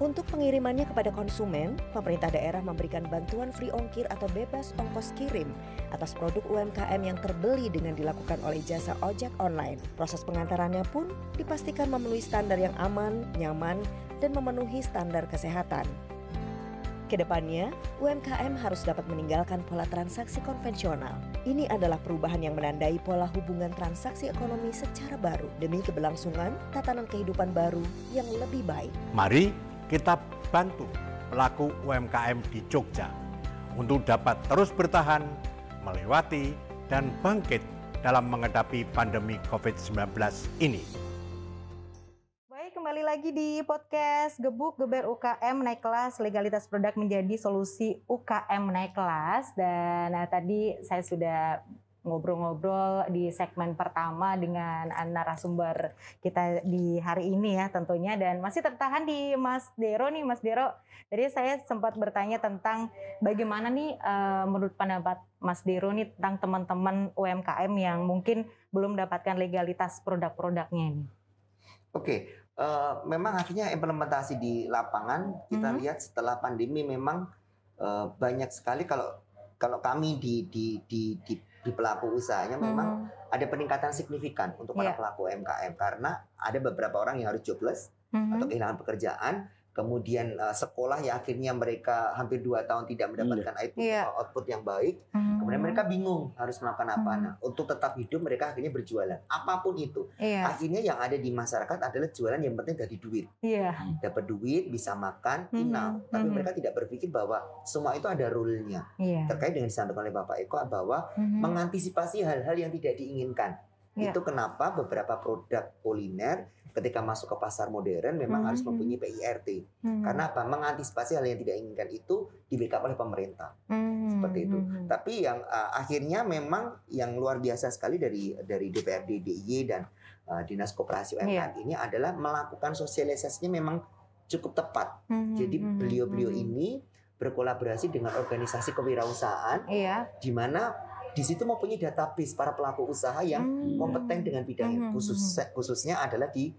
Untuk pengirimannya kepada konsumen, pemerintah daerah memberikan bantuan free ongkir atau bebas ongkos kirim atas produk UMKM yang terbeli dengan dilakukan oleh jasa ojek online. Proses pengantarannya pun dipastikan memenuhi standar yang aman, nyaman, dan memenuhi standar kesehatan. Kedepannya, UMKM harus dapat meninggalkan pola transaksi konvensional. Ini adalah perubahan yang menandai pola hubungan transaksi ekonomi secara baru demi keberlangsungan tatanan kehidupan baru yang lebih baik. Mari kita bantu pelaku UMKM di Jogja untuk dapat terus bertahan, melewati, dan bangkit dalam menghadapi pandemi COVID-19 ini. Baik, kembali lagi di podcast Gebuk Geber UKM Naik Kelas, legalitas produk menjadi solusi UKM naik kelas. Dan tadi saya sudah ngobrol-ngobrol di segmen pertama dengan narasumber kita di hari ini ya tentunya, dan masih tertahan di Mas Dero nih. Mas Dero, tadi saya sempat bertanya tentang bagaimana nih menurut pendapat Mas Dero nih tentang teman-teman UMKM yang mungkin belum mendapatkan legalitas produk-produknya ini. Oke, memang akhirnya implementasi di lapangan kita lihat setelah pandemi memang banyak sekali kalau kami di pelaku usahanya memang ada peningkatan signifikan untuk para pelaku UMKM karena ada beberapa orang yang harus jobless atau kehilangan pekerjaan, kemudian sekolah yang akhirnya mereka hampir 2 tahun tidak mendapatkan output yang baik, kemudian mereka bingung harus melakukan apa. Nah, untuk tetap hidup mereka akhirnya berjualan apapun itu. Akhirnya yang ada di masyarakat adalah jualan yang penting dari duit, dapat duit bisa makan final, tapi mereka tidak berpikir bahwa semua itu ada rule-nya. Terkait dengan disampaikan oleh Bapak Eko bahwa mengantisipasi hal-hal yang tidak diinginkan. Itu kenapa beberapa produk kuliner ketika masuk ke pasar modern memang harus mempunyai PIRT. Karena apa? Mengantisipasi hal yang tidak diinginkan itu di-backup oleh pemerintah. Seperti itu. Tapi yang akhirnya memang yang luar biasa sekali dari DPRD DIY dan Dinas Koperasi UMKM ini adalah melakukan sosialisasinya memang cukup tepat. Jadi beliau-beliau ini berkolaborasi dengan organisasi kewirausahaan di mana di situ mempunyai database para pelaku usaha yang kompeten dengan bidangnya, khususnya adalah di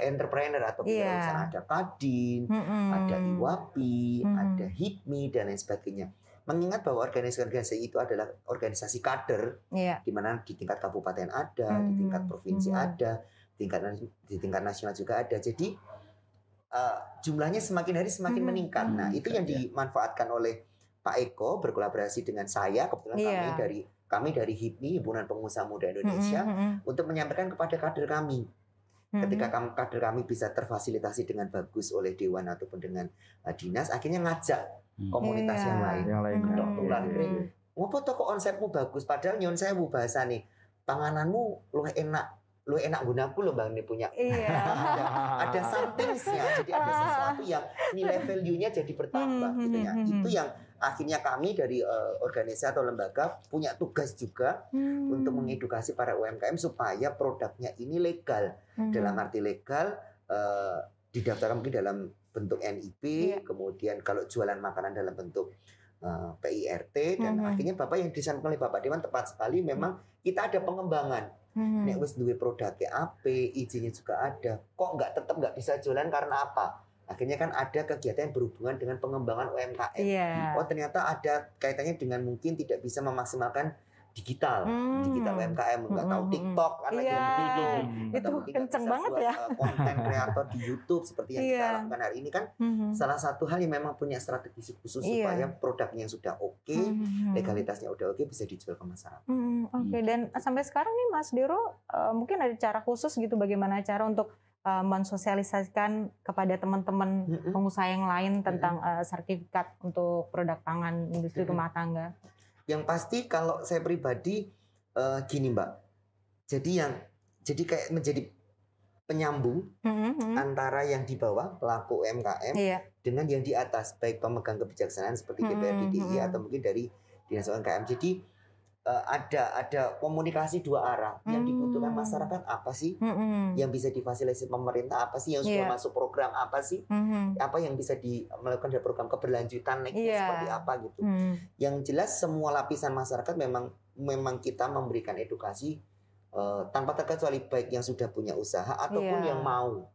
entrepreneur atau kewirausahaan. Ada Kadin, ada IWAPI, ada HIPMI dan lain sebagainya. Mengingat bahwa organisasi itu adalah organisasi kader, di mana di tingkat kabupaten ada, di tingkat provinsi ada, di tingkat nasional juga ada. Jadi jumlahnya semakin hari semakin meningkat. Nah, itu yang dimanfaatkan oleh Pak Eko berkolaborasi dengan saya, kebetulan kami dari HIPMI, Himpunan Pengusaha Muda Indonesia, untuk menyampaikan kepada kader kami. Ketika kader kami bisa terfasilitasi dengan bagus oleh Dewan ataupun dengan dinas, akhirnya ngajak komunitas yang lain. Untuk tular kering. Ngopo toko konsepmu bagus, padahal nyon sewu bahasa nih, pangananmu luwih enak gunaku loh Bang, ini punya. Ada something-nya, jadi ada sesuatu yang nilai value-nya jadi bertambah gitu ya. Itu yang akhirnya kami dari organisasi atau lembaga punya tugas juga untuk mengedukasi para UMKM supaya produknya ini legal. Dalam arti legal didaftarkan mungkin dalam bentuk NIP, kemudian kalau jualan makanan dalam bentuk PIRT, dan akhirnya Bapak yang disampaikan oleh Bapak Dewan tepat sekali, memang kita ada pengembangan. Nek wis duwe produknya AP, izinnya juga ada. Kok tetap nggak bisa jualan karena apa? Akhirnya kan ada kegiatan yang berhubungan dengan pengembangan UMKM. Oh ternyata ada kaitannya dengan mungkin tidak bisa memaksimalkan digital UMKM, nggak tahu TikTok, anak yang begitu. Itu kenceng banget ya. Konten kreator di YouTube seperti yang kita lakukan hari ini kan salah satu hal yang memang punya strategi khusus supaya produknya yang sudah oke, legalitasnya udah oke, bisa dijual ke masyarakat. Oke, dan sampai sekarang nih Mas Diro mungkin ada cara khusus gitu bagaimana cara untuk mensosialisasikan kepada teman-teman pengusaha yang lain tentang sertifikat untuk produk pangan industri rumah tangga? Yang pasti kalau saya pribadi gini Mbak, jadi kayak menjadi penyambung antara yang di bawah pelaku UMKM dengan yang di atas, baik pemegang kebijaksanaan seperti DPRD DIY atau mungkin dari dinas UMKM. Jadi ada komunikasi dua arah. Yang dibutuhkan masyarakat apa sih? Yang bisa difasilitasi pemerintah apa sih? Yang sudah masuk program apa sih? Apa yang bisa melakukan dari program keberlanjutan seperti apa gitu. Yang jelas semua lapisan masyarakat memang kita memberikan edukasi tanpa terkecuali, baik yang sudah punya usaha ataupun yang mau.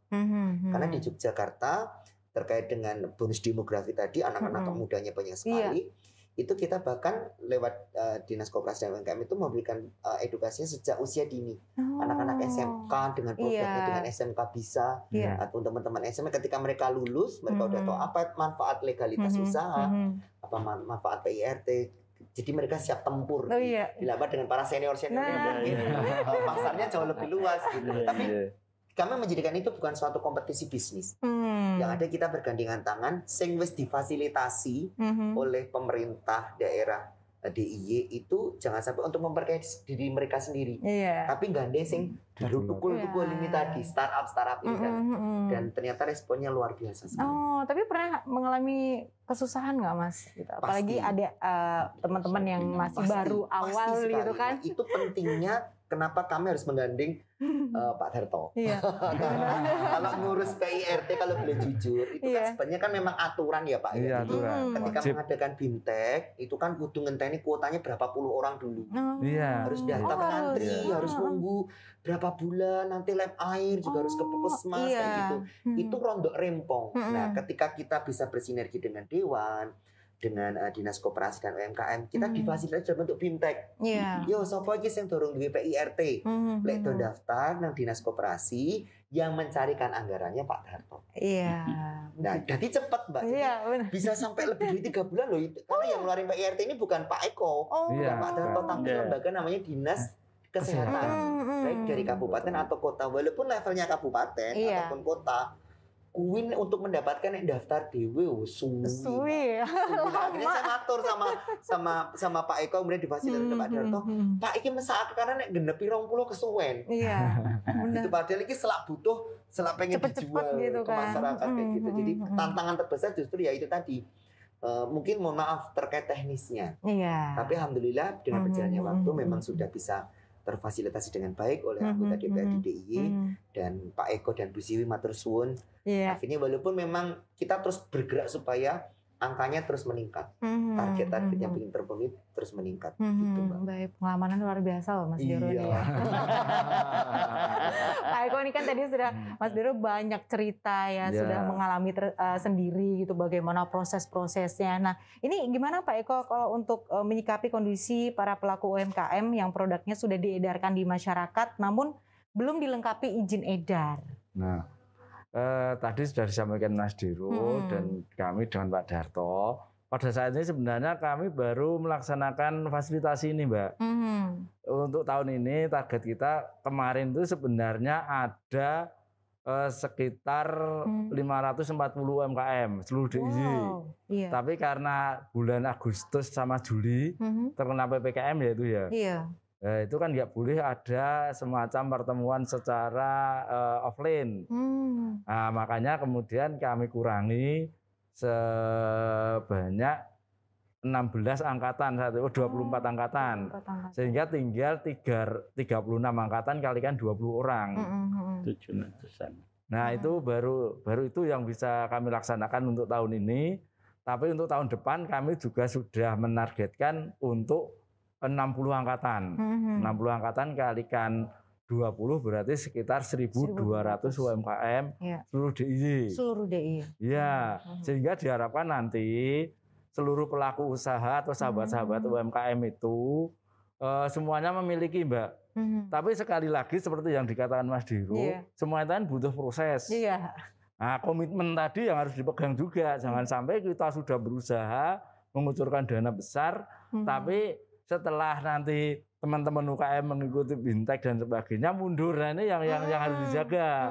Karena di Yogyakarta terkait dengan bonus demografi tadi, anak-anak mudanya banyak sekali. Itu kita bahkan lewat Dinas Koperasi dan UMKM itu memberikan edukasinya sejak usia dini. Anak-anak SMK dengan produknya dengan SMK bisa, atau teman-teman SMA ketika mereka lulus, mereka udah tahu apa manfaat legalitas usaha, apa manfaat PIRT. Jadi mereka siap tempur dilawan dengan para senior-senior pasarnya jauh lebih luas gitu. Tapi kami menjadikan itu bukan suatu kompetisi bisnis. Yang ada kita bergandengan tangan, sing wis difasilitasi oleh pemerintah daerah DIY itu jangan sampai untuk memperkaya diri mereka sendiri. Tapi gandeng sing baru tukul-tukul ini tadi, startup ini kan. Dan ternyata responnya luar biasa sekali. Tapi pernah mengalami kesusahan nggak Mas? Gitu. Apalagi ada teman-teman yang masih baru awal gitu kan. Nah, itu pentingnya kenapa kami harus menggandeng Pak Darto. Kalau ngurus PIRT, kalau boleh jujur, itu kan sebenarnya kan memang aturan ya Pak. Ketika mengadakan BIMTEK, itu kan kudu ngenteni kuotanya berapa puluh orang dulu. Harus daftar ngantri, harus nunggu berapa bulan, nanti lab air juga harus ke puskesmas kayak gitu. Itu rondok rempong. Nah, ketika kita bisa bersinergi dengan Dewan, dengan Dinas Koperasi dan UMKM, kita difasilitasi dalam bentuk BIMTEK. Yo, sapa iki sing dorong duwe PIRT? Lek do daftar nang Dinas Koperasi yang mencarikan anggarannya Pak Darto. Nah, jadi cepat Mbak. Bisa sampai lebih dari 3 bulan loh itu. Karena yang ngeluarin PIRT ini bukan Pak Eko, bukan Pak Darto, tapi lembaga namanya Dinas Kesehatan. Baik dari kabupaten atau kota, walaupun levelnya kabupaten ataupun kota. Kuin untuk mendapatkan yang daftar dewe suwi. Akhirnya saya matur sama Pak Eko, kemudian difasilitasi Pak Darto. Pak iki mesake karena nek genepi 20 kesuwen. Itu padahal iki selak pengen dijual gitu ke masyarakat kayak gitu. Jadi tantangan terbesar justru ya itu tadi. Mungkin mohon maaf terkait teknisnya. Tapi alhamdulillah dengan berjalannya waktu memang sudah bisa terfasilitasi dengan baik oleh anggota DPRD DIY dan Pak Eko dan Bu Siwi matur suwun. Akhirnya walaupun memang kita terus bergerak supaya angkanya terus meningkat, target-target yang ingin terpenuhi terus meningkat. Gitu, Mbak. Baik, pengalaman luar biasa loh Mas Diro. Pak Eko ini kan tadi sudah Mas Diro banyak cerita ya, sudah mengalami sendiri gitu bagaimana proses-prosesnya. Nah, ini gimana Pak Eko kalau untuk menyikapi kondisi para pelaku UMKM yang produknya sudah diedarkan di masyarakat namun belum dilengkapi izin edar? Nah, tadi sudah disampaikan Mas Diro dan kami dengan Pak Darto. Pada saat ini sebenarnya kami baru melaksanakan fasilitasi ini, Mbak. Untuk tahun ini target kita kemarin itu sebenarnya ada sekitar 540 UMKM seluruh DIY. Tapi karena bulan Agustus sama Juli terkena PPKM ya itu ya. Itu kan nggak boleh ada semacam pertemuan secara offline. Nah, makanya kemudian kami kurangi sebanyak 16 angkatan, 24 angkatan. Sehingga tinggal 36 angkatan kalikan 20 orang. 700-an. Nah, itu baru itu yang bisa kami laksanakan untuk tahun ini. Tapi untuk tahun depan kami juga sudah menargetkan untuk 60 angkatan. 60 angkatan kalikan 20 berarti sekitar 1.200 UMKM seluruh DIY. Seluruh DIY. Iya, sehingga diharapkan nanti seluruh pelaku usaha atau sahabat-sahabat UMKM itu semuanya memiliki, Mbak. Tapi sekali lagi seperti yang dikatakan Mas Diro, semua itu kan butuh proses. Nah, komitmen tadi yang harus dipegang juga. Jangan sampai kita sudah berusaha mengucurkan dana besar, tapi setelah nanti teman-teman UKM mengikuti Bintek dan sebagainya mundur. Nah, ini yang harus dijaga.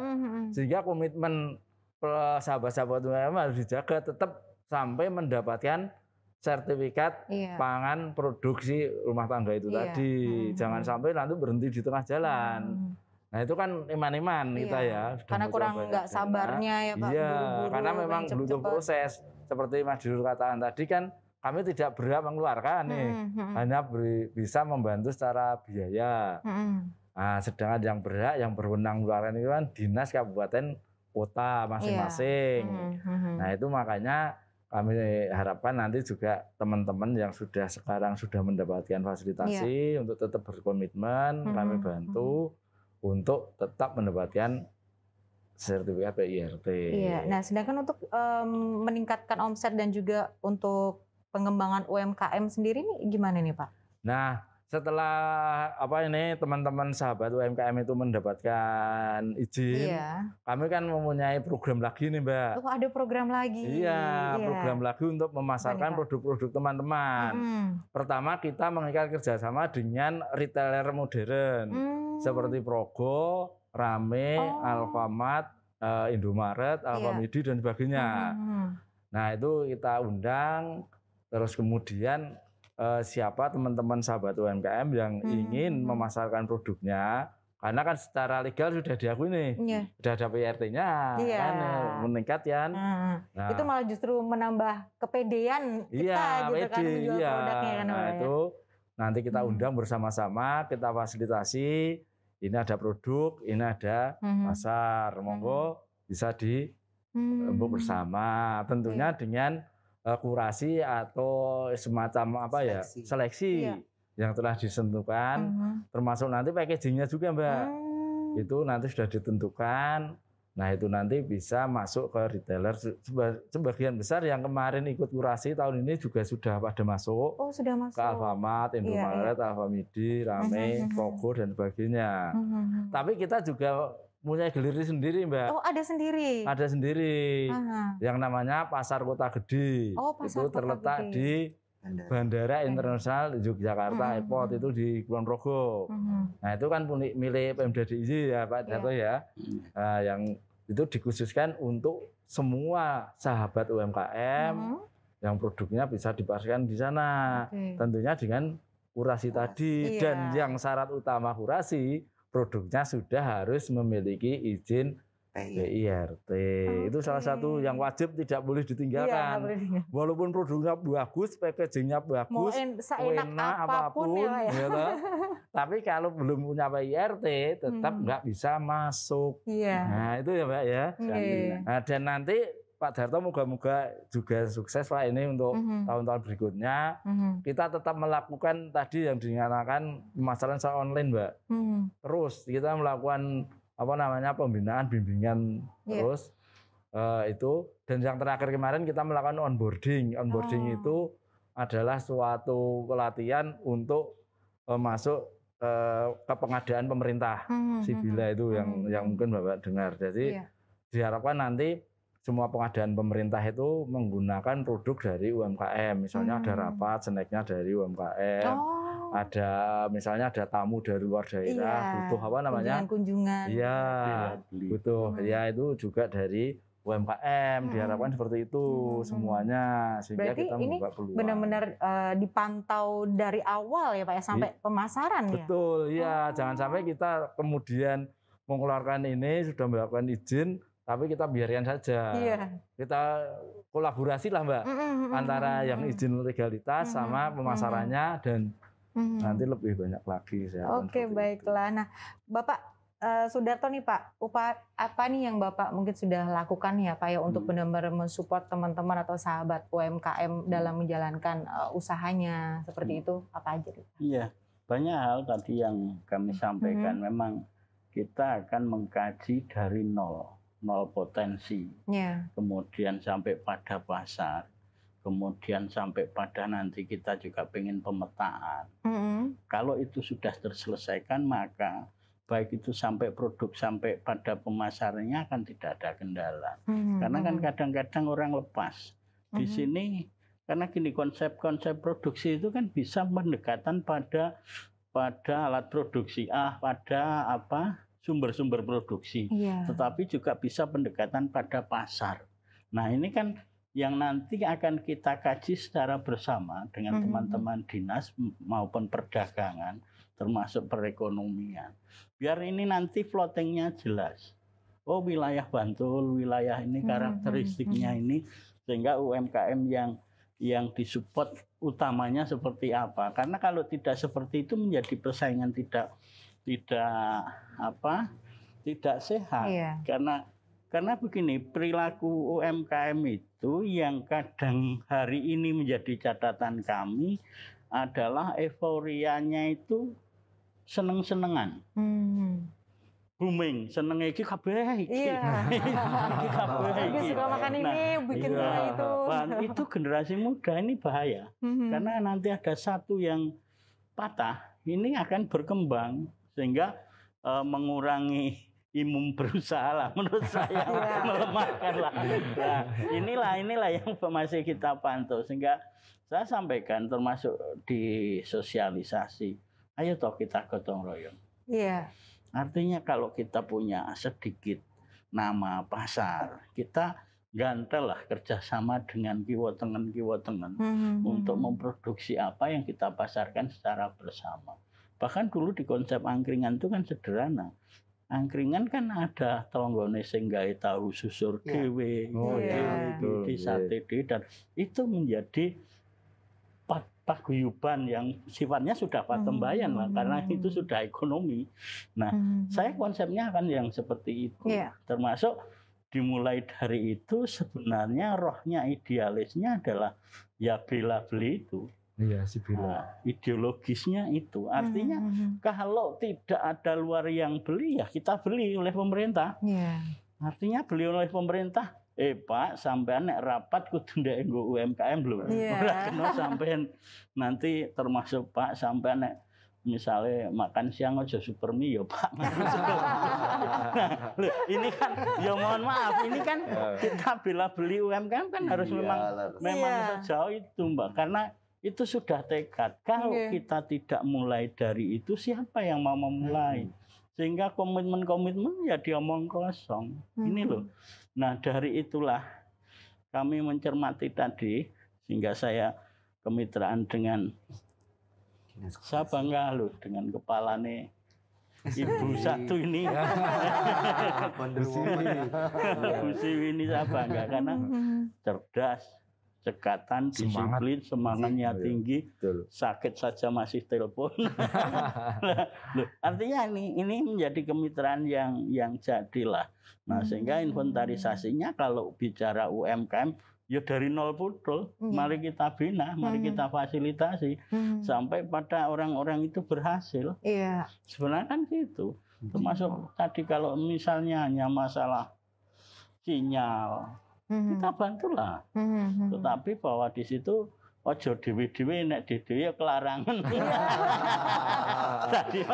Sehingga komitmen sahabat-sahabat UKM harus dijaga tetap sampai mendapatkan sertifikat pangan produksi rumah tangga itu tadi. Jangan sampai nanti berhenti di tengah jalan. Nah, itu kan iman-iman kita ya. Karena kurang nggak sabarnya ya Pak. Iya, karena memang butuh proses. Seperti Mas Diro katakan tadi kan, kami tidak berhak mengeluarkan nih, hanya bisa membantu secara biaya. Nah, sedangkan yang berhak, yang berwenang mengeluarkan itu kan dinas kabupaten kota masing-masing. Nah, itu makanya kami harapkan nanti juga teman-teman yang sekarang sudah mendapatkan fasilitasi untuk tetap berkomitmen, kami bantu untuk tetap mendapatkan sertifikat PIRT. Iya. Nah, sedangkan untuk meningkatkan omset dan juga untuk pengembangan UMKM sendiri nih gimana nih Pak? Nah, setelah teman-teman sahabat UMKM itu mendapatkan izin, kami kan mempunyai program lagi nih Mbak. Oh, ada program lagi. Iya, program lagi untuk memasarkan produk-produk teman-teman. Pertama kita mengikat kerjasama dengan retailer modern seperti Progo, Rame, Alfamart, Indomaret, Alfamidi dan sebagainya. Nah, itu kita undang. Terus kemudian siapa teman-teman sahabat UMKM yang ingin memasarkan produknya, karena kan secara legal sudah diakui nih, sudah ada PIRT-nya, kan meningkat kan. Nah, itu malah justru menambah kepedean kita gitu kan menjual produknya kan. Nah, itu nanti kita undang bersama-sama, kita fasilitasi, ini ada produk, ini ada pasar, monggo bisa diembuk bersama, tentunya dengan kurasi atau semacam seleksi yang telah ditentukan, termasuk nanti packagingnya juga Mbak. Itu nanti sudah ditentukan. Nah, itu nanti bisa masuk ke retailer. Sebagian besar yang kemarin ikut kurasi tahun ini juga sudah pada masuk. Oh, sudah masuk. Ke Alfamart, Indomaret, Alfamidi, Rame, Progo dan sebagainya. Tapi kita juga punya galeri sendiri Mbak. Oh, ada sendiri? Ada sendiri. Yang namanya Pasar Kota Gede. Oh, Pasar itu terletak di Bandara Internasional Yogyakarta Airport, itu di Kulon Progo. Nah, itu kan milik Pemda DIY ya Pak Darto ya. Nah, yang itu dikhususkan untuk semua sahabat UMKM yang produknya bisa dipasarkan di sana. Tentunya dengan kurasi tadi. Dan yang syarat utama kurasi, produknya sudah harus memiliki izin PIRT. Itu salah satu yang wajib tidak boleh ditinggalkan. Walaupun produknya bagus, packagingnya bagus, enak apapun ya. Gitu. Tapi kalau belum punya PIRT, tetap nggak bisa masuk. Nah, itu ya Mbak ya. Nah, dan nanti Pak Darto moga-moga juga sukses Pak ini untuk tahun-tahun berikutnya. Kita tetap melakukan tadi yang dinyatakan pemasaran secara online Mbak. Terus kita melakukan pembinaan, bimbingan terus itu. Dan yang terakhir kemarin kita melakukan onboarding. Onboarding itu adalah suatu pelatihan untuk masuk ke pengadaan pemerintah. Sibila itu yang mungkin Bapak dengar. Jadi diharapkan nanti semua pengadaan pemerintah itu menggunakan produk dari UMKM. Misalnya ada rapat, snacknya dari UMKM. Ada misalnya ada tamu dari luar daerah, butuh kunjungan. Iya, butuh. Ya itu juga dari UMKM. Diharapkan seperti itu semuanya. Sehingga berarti kita ini benar-benar dipantau dari awal ya Pak ya, sampai pemasaran ya? Betul, ya. Jangan sampai kita kemudian mengeluarkan ini, sudah melakukan izin, tapi kita biarkan saja. Kita kolaborasi lah Mbak, antara yang izin legalitas sama pemasarannya dan nanti lebih banyak lagi. Oke, baiklah. Nah, Bapak Sudarto nih Pak, apa nih yang Bapak mungkin sudah lakukan ya Pak ya untuk benar-benar mensupport teman-teman atau sahabat UMKM dalam menjalankan usahanya seperti itu, apa aja? Iya, banyak hal tadi yang kami sampaikan. Memang kita akan mengkaji dari nol potensi, kemudian sampai pada pasar, kemudian sampai pada nanti kita juga pengen pemetaan. Kalau itu sudah terselesaikan, maka baik itu sampai produk sampai pada pemasarannya akan tidak ada kendala. Karena kan kadang-kadang orang lepas di sini, karena gini, konsep produksi itu kan bisa pendekatan pada alat produksi, pada sumber-sumber produksi, tetapi juga bisa pendekatan pada pasar. Nah ini kan yang nanti akan kita kaji secara bersama dengan teman-teman dinas maupun perdagangan, termasuk perekonomian. Biar ini nanti floatingnya jelas. Oh wilayah Bantul, wilayah ini karakteristiknya ini, sehingga UMKM yang disupport utamanya seperti apa. Karena kalau tidak seperti itu menjadi persaingan tidak sehat. Karena begini, perilaku UMKM itu yang kadang hari ini menjadi catatan kami adalah euforianya itu seneng-senengan. Booming, seneng iki kabeh iki. Iki kabeh iki. Suka makan ini, bikin itu. Itu generasi muda ini bahaya. Karena nanti ada satu yang patah, ini akan berkembang sehingga mengurangi imun berusaha lah, menurut saya melemahkan lah. Nah, inilah yang masih kita pantau, sehingga saya sampaikan termasuk di sosialisasi, ayo toh kita gotong royong. Artinya kalau kita punya sedikit nama pasar, kita gantel lah kerjasama dengan kiwotengen untuk memproduksi apa yang kita pasarkan secara bersama. Bahkan dulu di konsep angkringan itu kan sederhana. Angkringan kan ada tonggone sing gawe tahu susur dhewe, di sate dhewe, dan itu menjadi paguyuban yang sifatnya sudah patembayan lah, karena itu sudah ekonomi. Nah, saya konsepnya akan yang seperti itu. Termasuk dimulai dari itu sebenarnya rohnya, idealisnya adalah ya bela-beli itu. Iya, si bela. Nah, ideologisnya itu. Artinya kalau tidak ada luar yang beli, ya kita beli oleh pemerintah. Artinya beli oleh pemerintah. Pak, sampean nek rapat kudu ndek nggo UMKM lho. Ora kena sampean nanti termasuk Pak sampean nek misalnya makan siang aja supermi ya Pak. Nah, loh, ini kan ya mohon maaf, ini kan kita bela beli UMKM kan harus memang sejauh itu Mbak, karena itu sudah tekad. Kalau kita tidak mulai dari itu, siapa yang mau memulai? Sehingga komitmen ya diomong kosong. Ini loh. Nah dari itulah kami mencermati tadi, sehingga saya kemitraan dengan, saya bangga loh dengan kepalanya Ibu satu ini. Bu Siwi ini saya bangga karena cerdas, cekatan, disiplin, semangatnya tinggi, sakit saja masih telepon. Loh, artinya ini menjadi kemitraan yang jadilah. Nah, sehingga inventarisasinya kalau bicara UMKM ya dari nol betul. Mari kita bina, mari kita fasilitasi sampai pada orang-orang itu berhasil. Sebenarnya kan gitu. Termasuk tadi kalau misalnya hanya masalah sinyal, kita bantulah. Tetapi bahwa di situ ojo dewe-dewe nek dewe kelarangan. Tadi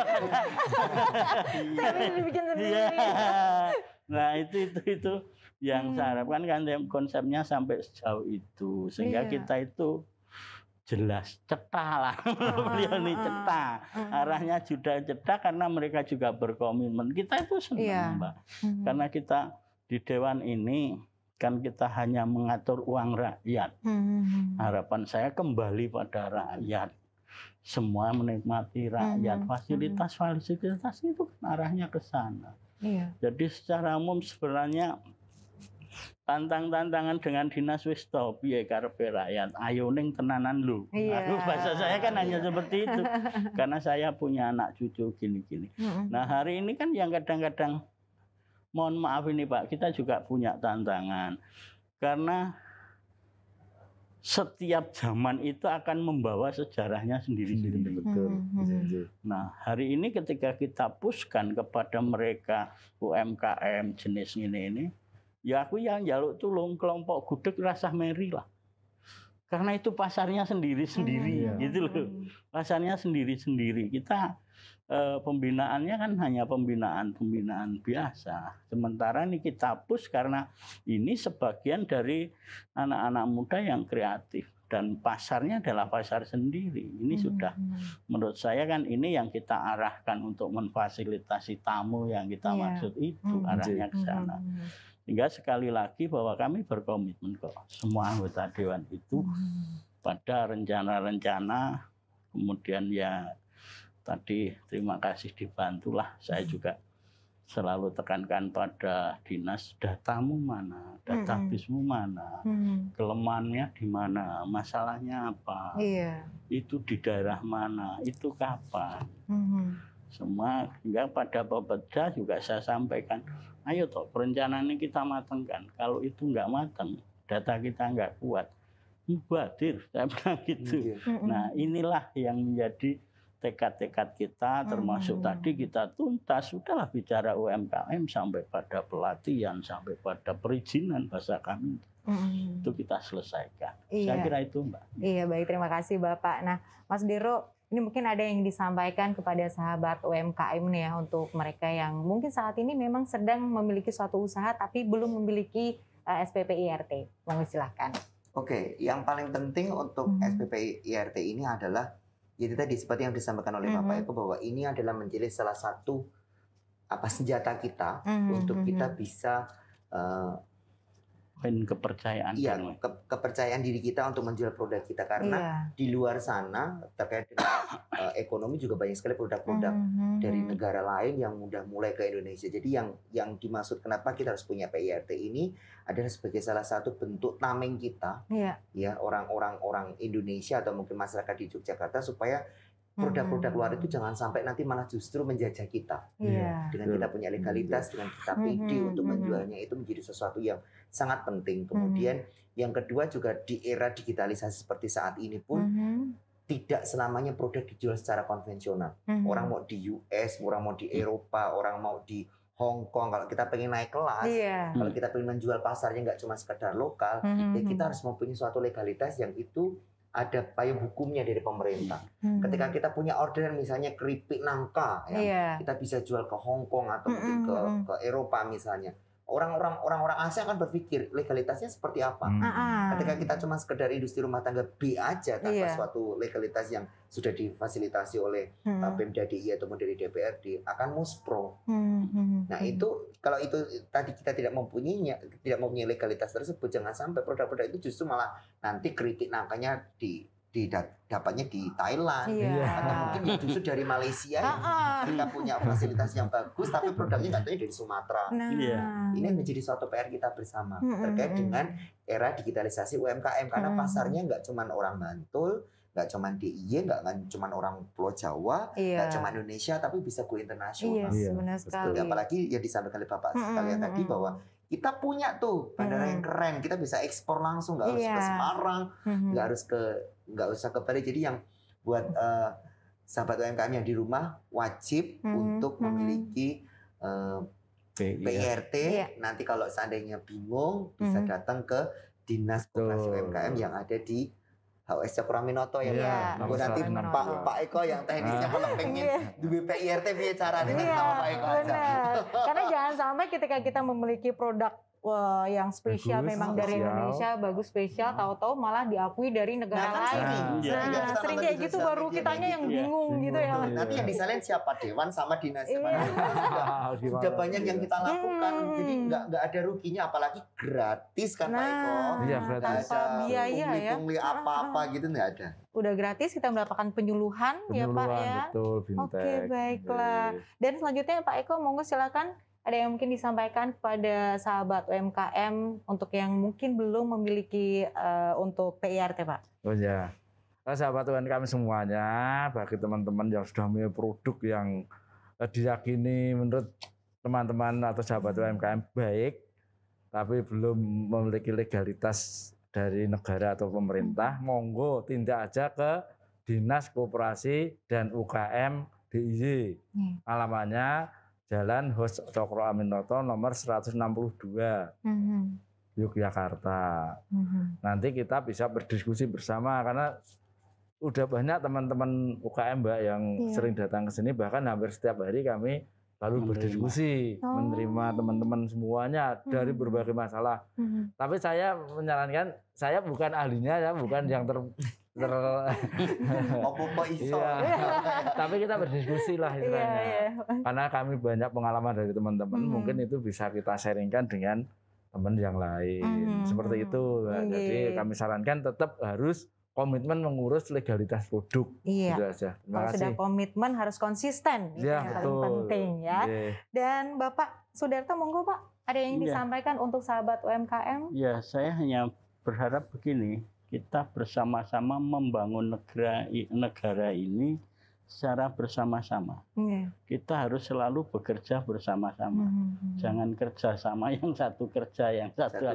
dibikin sendiri. Nah, itu yang saya harapkan kan konsepnya sampai sejauh itu, sehingga kita itu jelas cetak lah. Beliau ini cetak. Arahnya sudah cetak karena mereka juga berkomitmen. Kita itu senang, Mbak. Karena kita di dewan ini kan kita hanya mengatur uang rakyat. Harapan saya kembali pada rakyat. Semua menikmati rakyat. Fasilitas itu kan arahnya ke sana. Jadi secara umum sebenarnya tantangan dengan dinas wis to piye karepe rakyat. Ayo ning tenanan lho. Bahasa saya kan hanya seperti itu. Karena saya punya anak cucu gini-gini. Nah, hari ini kan yang kadang-kadang mohon maaf ini Pak, kita juga punya tantangan. Karena setiap zaman itu akan membawa sejarahnya sendiri-sendiri. Betul. Nah, hari ini ketika kita pushkan kepada mereka UMKM jenis ini, ya aku yang jaluk tulung kelompok gudeg rasa meri lah. Karena itu pasarnya sendiri-sendiri, gitu loh. Pasarnya sendiri-sendiri. Kita pembinaannya kan hanya pembinaan biasa. Sementara ini kita push karena ini sebagian dari anak-anak muda yang kreatif dan pasarnya adalah pasar sendiri. Ini sudah menurut saya kan ini yang kita arahkan untuk memfasilitasi tamu yang kita maksud itu arahnya ke sana. Sehingga sekali lagi bahwa kami berkomitmen kok semua anggota dewan itu pada rencana-rencana, kemudian ya tadi terima kasih dibantulah, saya juga selalu tekankan pada dinas, datamu mana, database-mu mana, kelemahannya di mana, masalahnya apa, itu di daerah mana, itu kapan. Semua hingga pada Bapeda juga saya sampaikan, ayo toh perencanaan ini kita matangkan. Kalau itu nggak matang, data kita nggak kuat, mubadir, saya bilang gitu. Nah inilah yang menjadi tekad-tekad kita, termasuk tadi kita tuntas, sudahlah bicara UMKM sampai pada pelatihan, sampai pada perizinan bahasa kami. Itu kita selesaikan. Saya kira itu Mbak. Iya baik, terima kasih Bapak. Nah Mas Diro, ini mungkin ada yang disampaikan kepada sahabat UMKM nih ya, untuk mereka yang mungkin saat ini memang sedang memiliki suatu usaha tapi belum memiliki SPP IRT. Mohon silahkan. Oke, yang paling penting untuk SPP IRT ini adalah jadi tadi seperti yang disampaikan oleh Bapak Eko bahwa ini adalah menjadi salah satu senjata kita untuk kita bisa kepercayaan kepercayaan diri kita untuk menjual produk kita, karena di luar sana terkait dengan ekonomi juga banyak sekali produk-produk dari negara lain yang udah mulai ke Indonesia. Jadi yang dimaksud kenapa kita harus punya PIRT ini adalah sebagai salah satu bentuk tameng kita ya orang-orang Indonesia atau mungkin masyarakat di Yogyakarta supaya produk-produk luar itu jangan sampai nanti malah justru menjajah kita. Dengan kita punya legalitas, dengan kita pede untuk menjualnya, itu menjadi sesuatu yang sangat penting. Kemudian yang kedua juga di era digitalisasi seperti saat ini pun tidak selamanya produk dijual secara konvensional. Orang mau di US, orang mau di Eropa, orang mau di Hong Kong. Kalau kita pengen naik kelas, kalau kita pengen menjual pasarnya nggak cuma sekedar lokal, ya kita harus mempunyai suatu legalitas yang itu ada payung hukumnya dari pemerintah. Ketika kita punya orderan misalnya keripik nangka, kita bisa jual ke Hong Kong atau mungkin ke Eropa misalnya. Orang-orang Asia akan berpikir legalitasnya seperti apa. Ketika kita cuma sekedar industri rumah tangga B aja tanpa suatu legalitas yang sudah difasilitasi oleh Pemda DIY atau dari DPRD akan muspro. Nah itu kalau itu tadi kita tidak mempunyai legalitas tersebut, jangan sampai produk-produk itu justru malah nanti keripik nangkanya dapatnya di Thailand atau mungkin justru dari Malaysia yang kita punya fasilitas yang bagus tapi produknya katanya dari Sumatera. Ini menjadi suatu PR kita bersama terkait dengan era digitalisasi UMKM, karena pasarnya nggak cuma orang Bantul, nggak cuma DIY, nggak cuma orang Pulau Jawa, nggak cuma Indonesia, tapi bisa go internasional. Benar sekali. Apalagi yang disampaikan oleh Bapak sekalian tadi bahwa kita punya tuh bandara yang keren, kita bisa ekspor langsung, nggak harus ke Semarang, nggak usah ke Bali. Jadi yang buat sahabat UMKM yang di rumah wajib untuk memiliki PIRT. Nanti kalau seandainya bingung bisa datang ke Dinas Koperasi UMKM yang ada di HOS Cakraminoto ya Pak. Nanti Pak Eko yang teknisnya kalau pengen duwe PIRT piye carane sama Pak Eko aja. Karena jangan sampai ketika kita memiliki produk yang spesial memang dari Indonesia, bagus spesial, tahu-tahu malah diakui dari negara lain. Sering kayak gitu baru kitanya yang bingung gitu ya. Nanti yang disalin siapa, Dewan sama dinasnya. Sudah banyak yang kita lakukan, jadi nggak ada ruginya, apalagi gratis kan Pak Eko. Tanpa biaya ya. Pungli apa-apa gitu nggak ada. Udah gratis, kita mendapatkan penyuluhan ya Pak ya. Betul, Oke, baiklah. Dan selanjutnya Pak Eko, monggo silakan. Ada yang mungkin disampaikan kepada sahabat UMKM untuk yang mungkin belum memiliki untuk PIRT, Pak? Oh ya, sahabat UMKM semuanya, bagi teman-teman yang sudah memiliki produk yang diyakini menurut teman-teman atau sahabat UMKM baik, tapi belum memiliki legalitas dari negara atau pemerintah, monggo tindak aja ke Dinas Koperasi dan UKM DIY. Alamannya Jalan Hos Cokro Aminoto nomor 162 Yogyakarta. Nanti kita bisa berdiskusi bersama karena udah banyak teman-teman UKM Mbak yang sering datang ke sini, bahkan hampir setiap hari kami lalu berdiskusi, menerima teman-teman semuanya dari berbagai masalah. Tapi saya menyarankan, saya bukan ahlinya, ya bukan yang tapi kita berdiskusi lah istilahnya. Karena kami banyak pengalaman dari teman-teman, mungkin itu bisa kita sharingkan dengan teman yang lain. Seperti itu. Jadi kami sarankan tetap harus komitmen mengurus legalitas produk. Iya. Gitu aja. Kalau sudah komitmen harus konsisten, itu yang paling penting ya. Dan Bapak Sudarto, monggo Pak, ada yang disampaikan untuk sahabat UMKM? Ya, saya hanya berharap begini, kita bersama-sama membangun negara ini secara bersama-sama. Kita harus selalu bekerja bersama-sama. Jangan kerja sama yang satu kerja, yang satu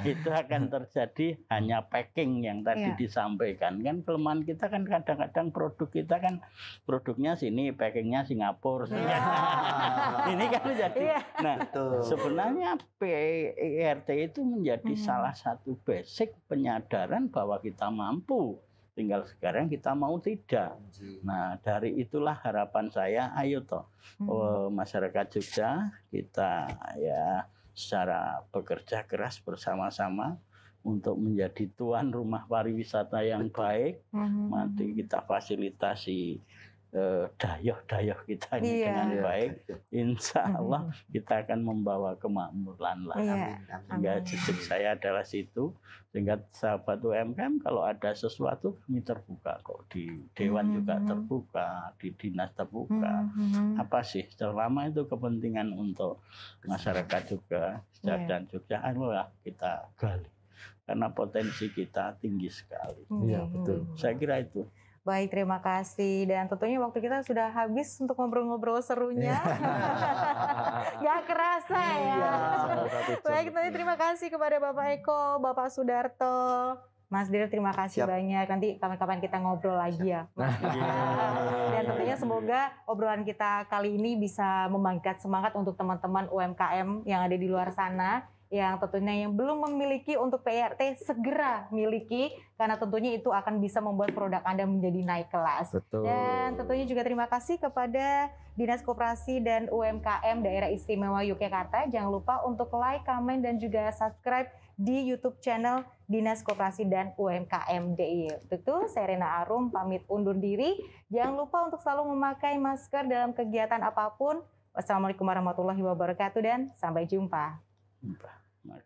itu akan terjadi hanya packing yang tadi disampaikan. Kan kelemahan kita kan kadang-kadang produk kita kan produknya sini, packingnya Singapura. Ini kan menjadi. Nah, sebenarnya PIRT itu menjadi salah satu basic penyadaran bahwa kita mampu. Tinggal sekarang kita mau tidak. Nah, dari itulah harapan saya, ayo toh masyarakat Jogja kita ya secara bekerja keras bersama-sama untuk menjadi tuan rumah pariwisata yang baik. Nanti kita fasilitasi dayoh-dayoh kita ini dengan baik. Insya Allah kita akan membawa kemakmuran lah. Sehingga jejak saya adalah situ. Sehingga sahabat UMKM kalau ada sesuatu kami terbuka kok. Di Dewan juga terbuka, di Dinas terbuka. Apa sih selama itu kepentingan untuk masyarakat juga dan Jogja adalah kita gali. Karena potensi kita tinggi sekali. Iya, betul. Saya kira itu. Baik, terima kasih. Dan tentunya waktu kita sudah habis untuk ngobrol-ngobrol serunya. Gak kerasa ya. Baik, terima kasih kepada Bapak Eko, Bapak Sudarto. Mas Dir, terima kasih banyak. Nanti kapan-kapan kita ngobrol lagi ya. Dan tentunya semoga obrolan kita kali ini bisa membangkitkan semangat untuk teman-teman UMKM yang ada di luar sana, yang tentunya yang belum memiliki untuk PIRT segera miliki, karena tentunya itu akan bisa membuat produk Anda menjadi naik kelas. Betul. Dan tentunya juga terima kasih kepada Dinas Koperasi dan UMKM Daerah Istimewa Yogyakarta. Jangan lupa untuk like, komen, dan juga subscribe di YouTube channel Dinas Koperasi dan UMKM DIY. Itu saya Rena Arum pamit undur diri. Jangan lupa untuk selalu memakai masker dalam kegiatan apapun. Wassalamualaikum warahmatullahi wabarakatuh dan sampai jumpa.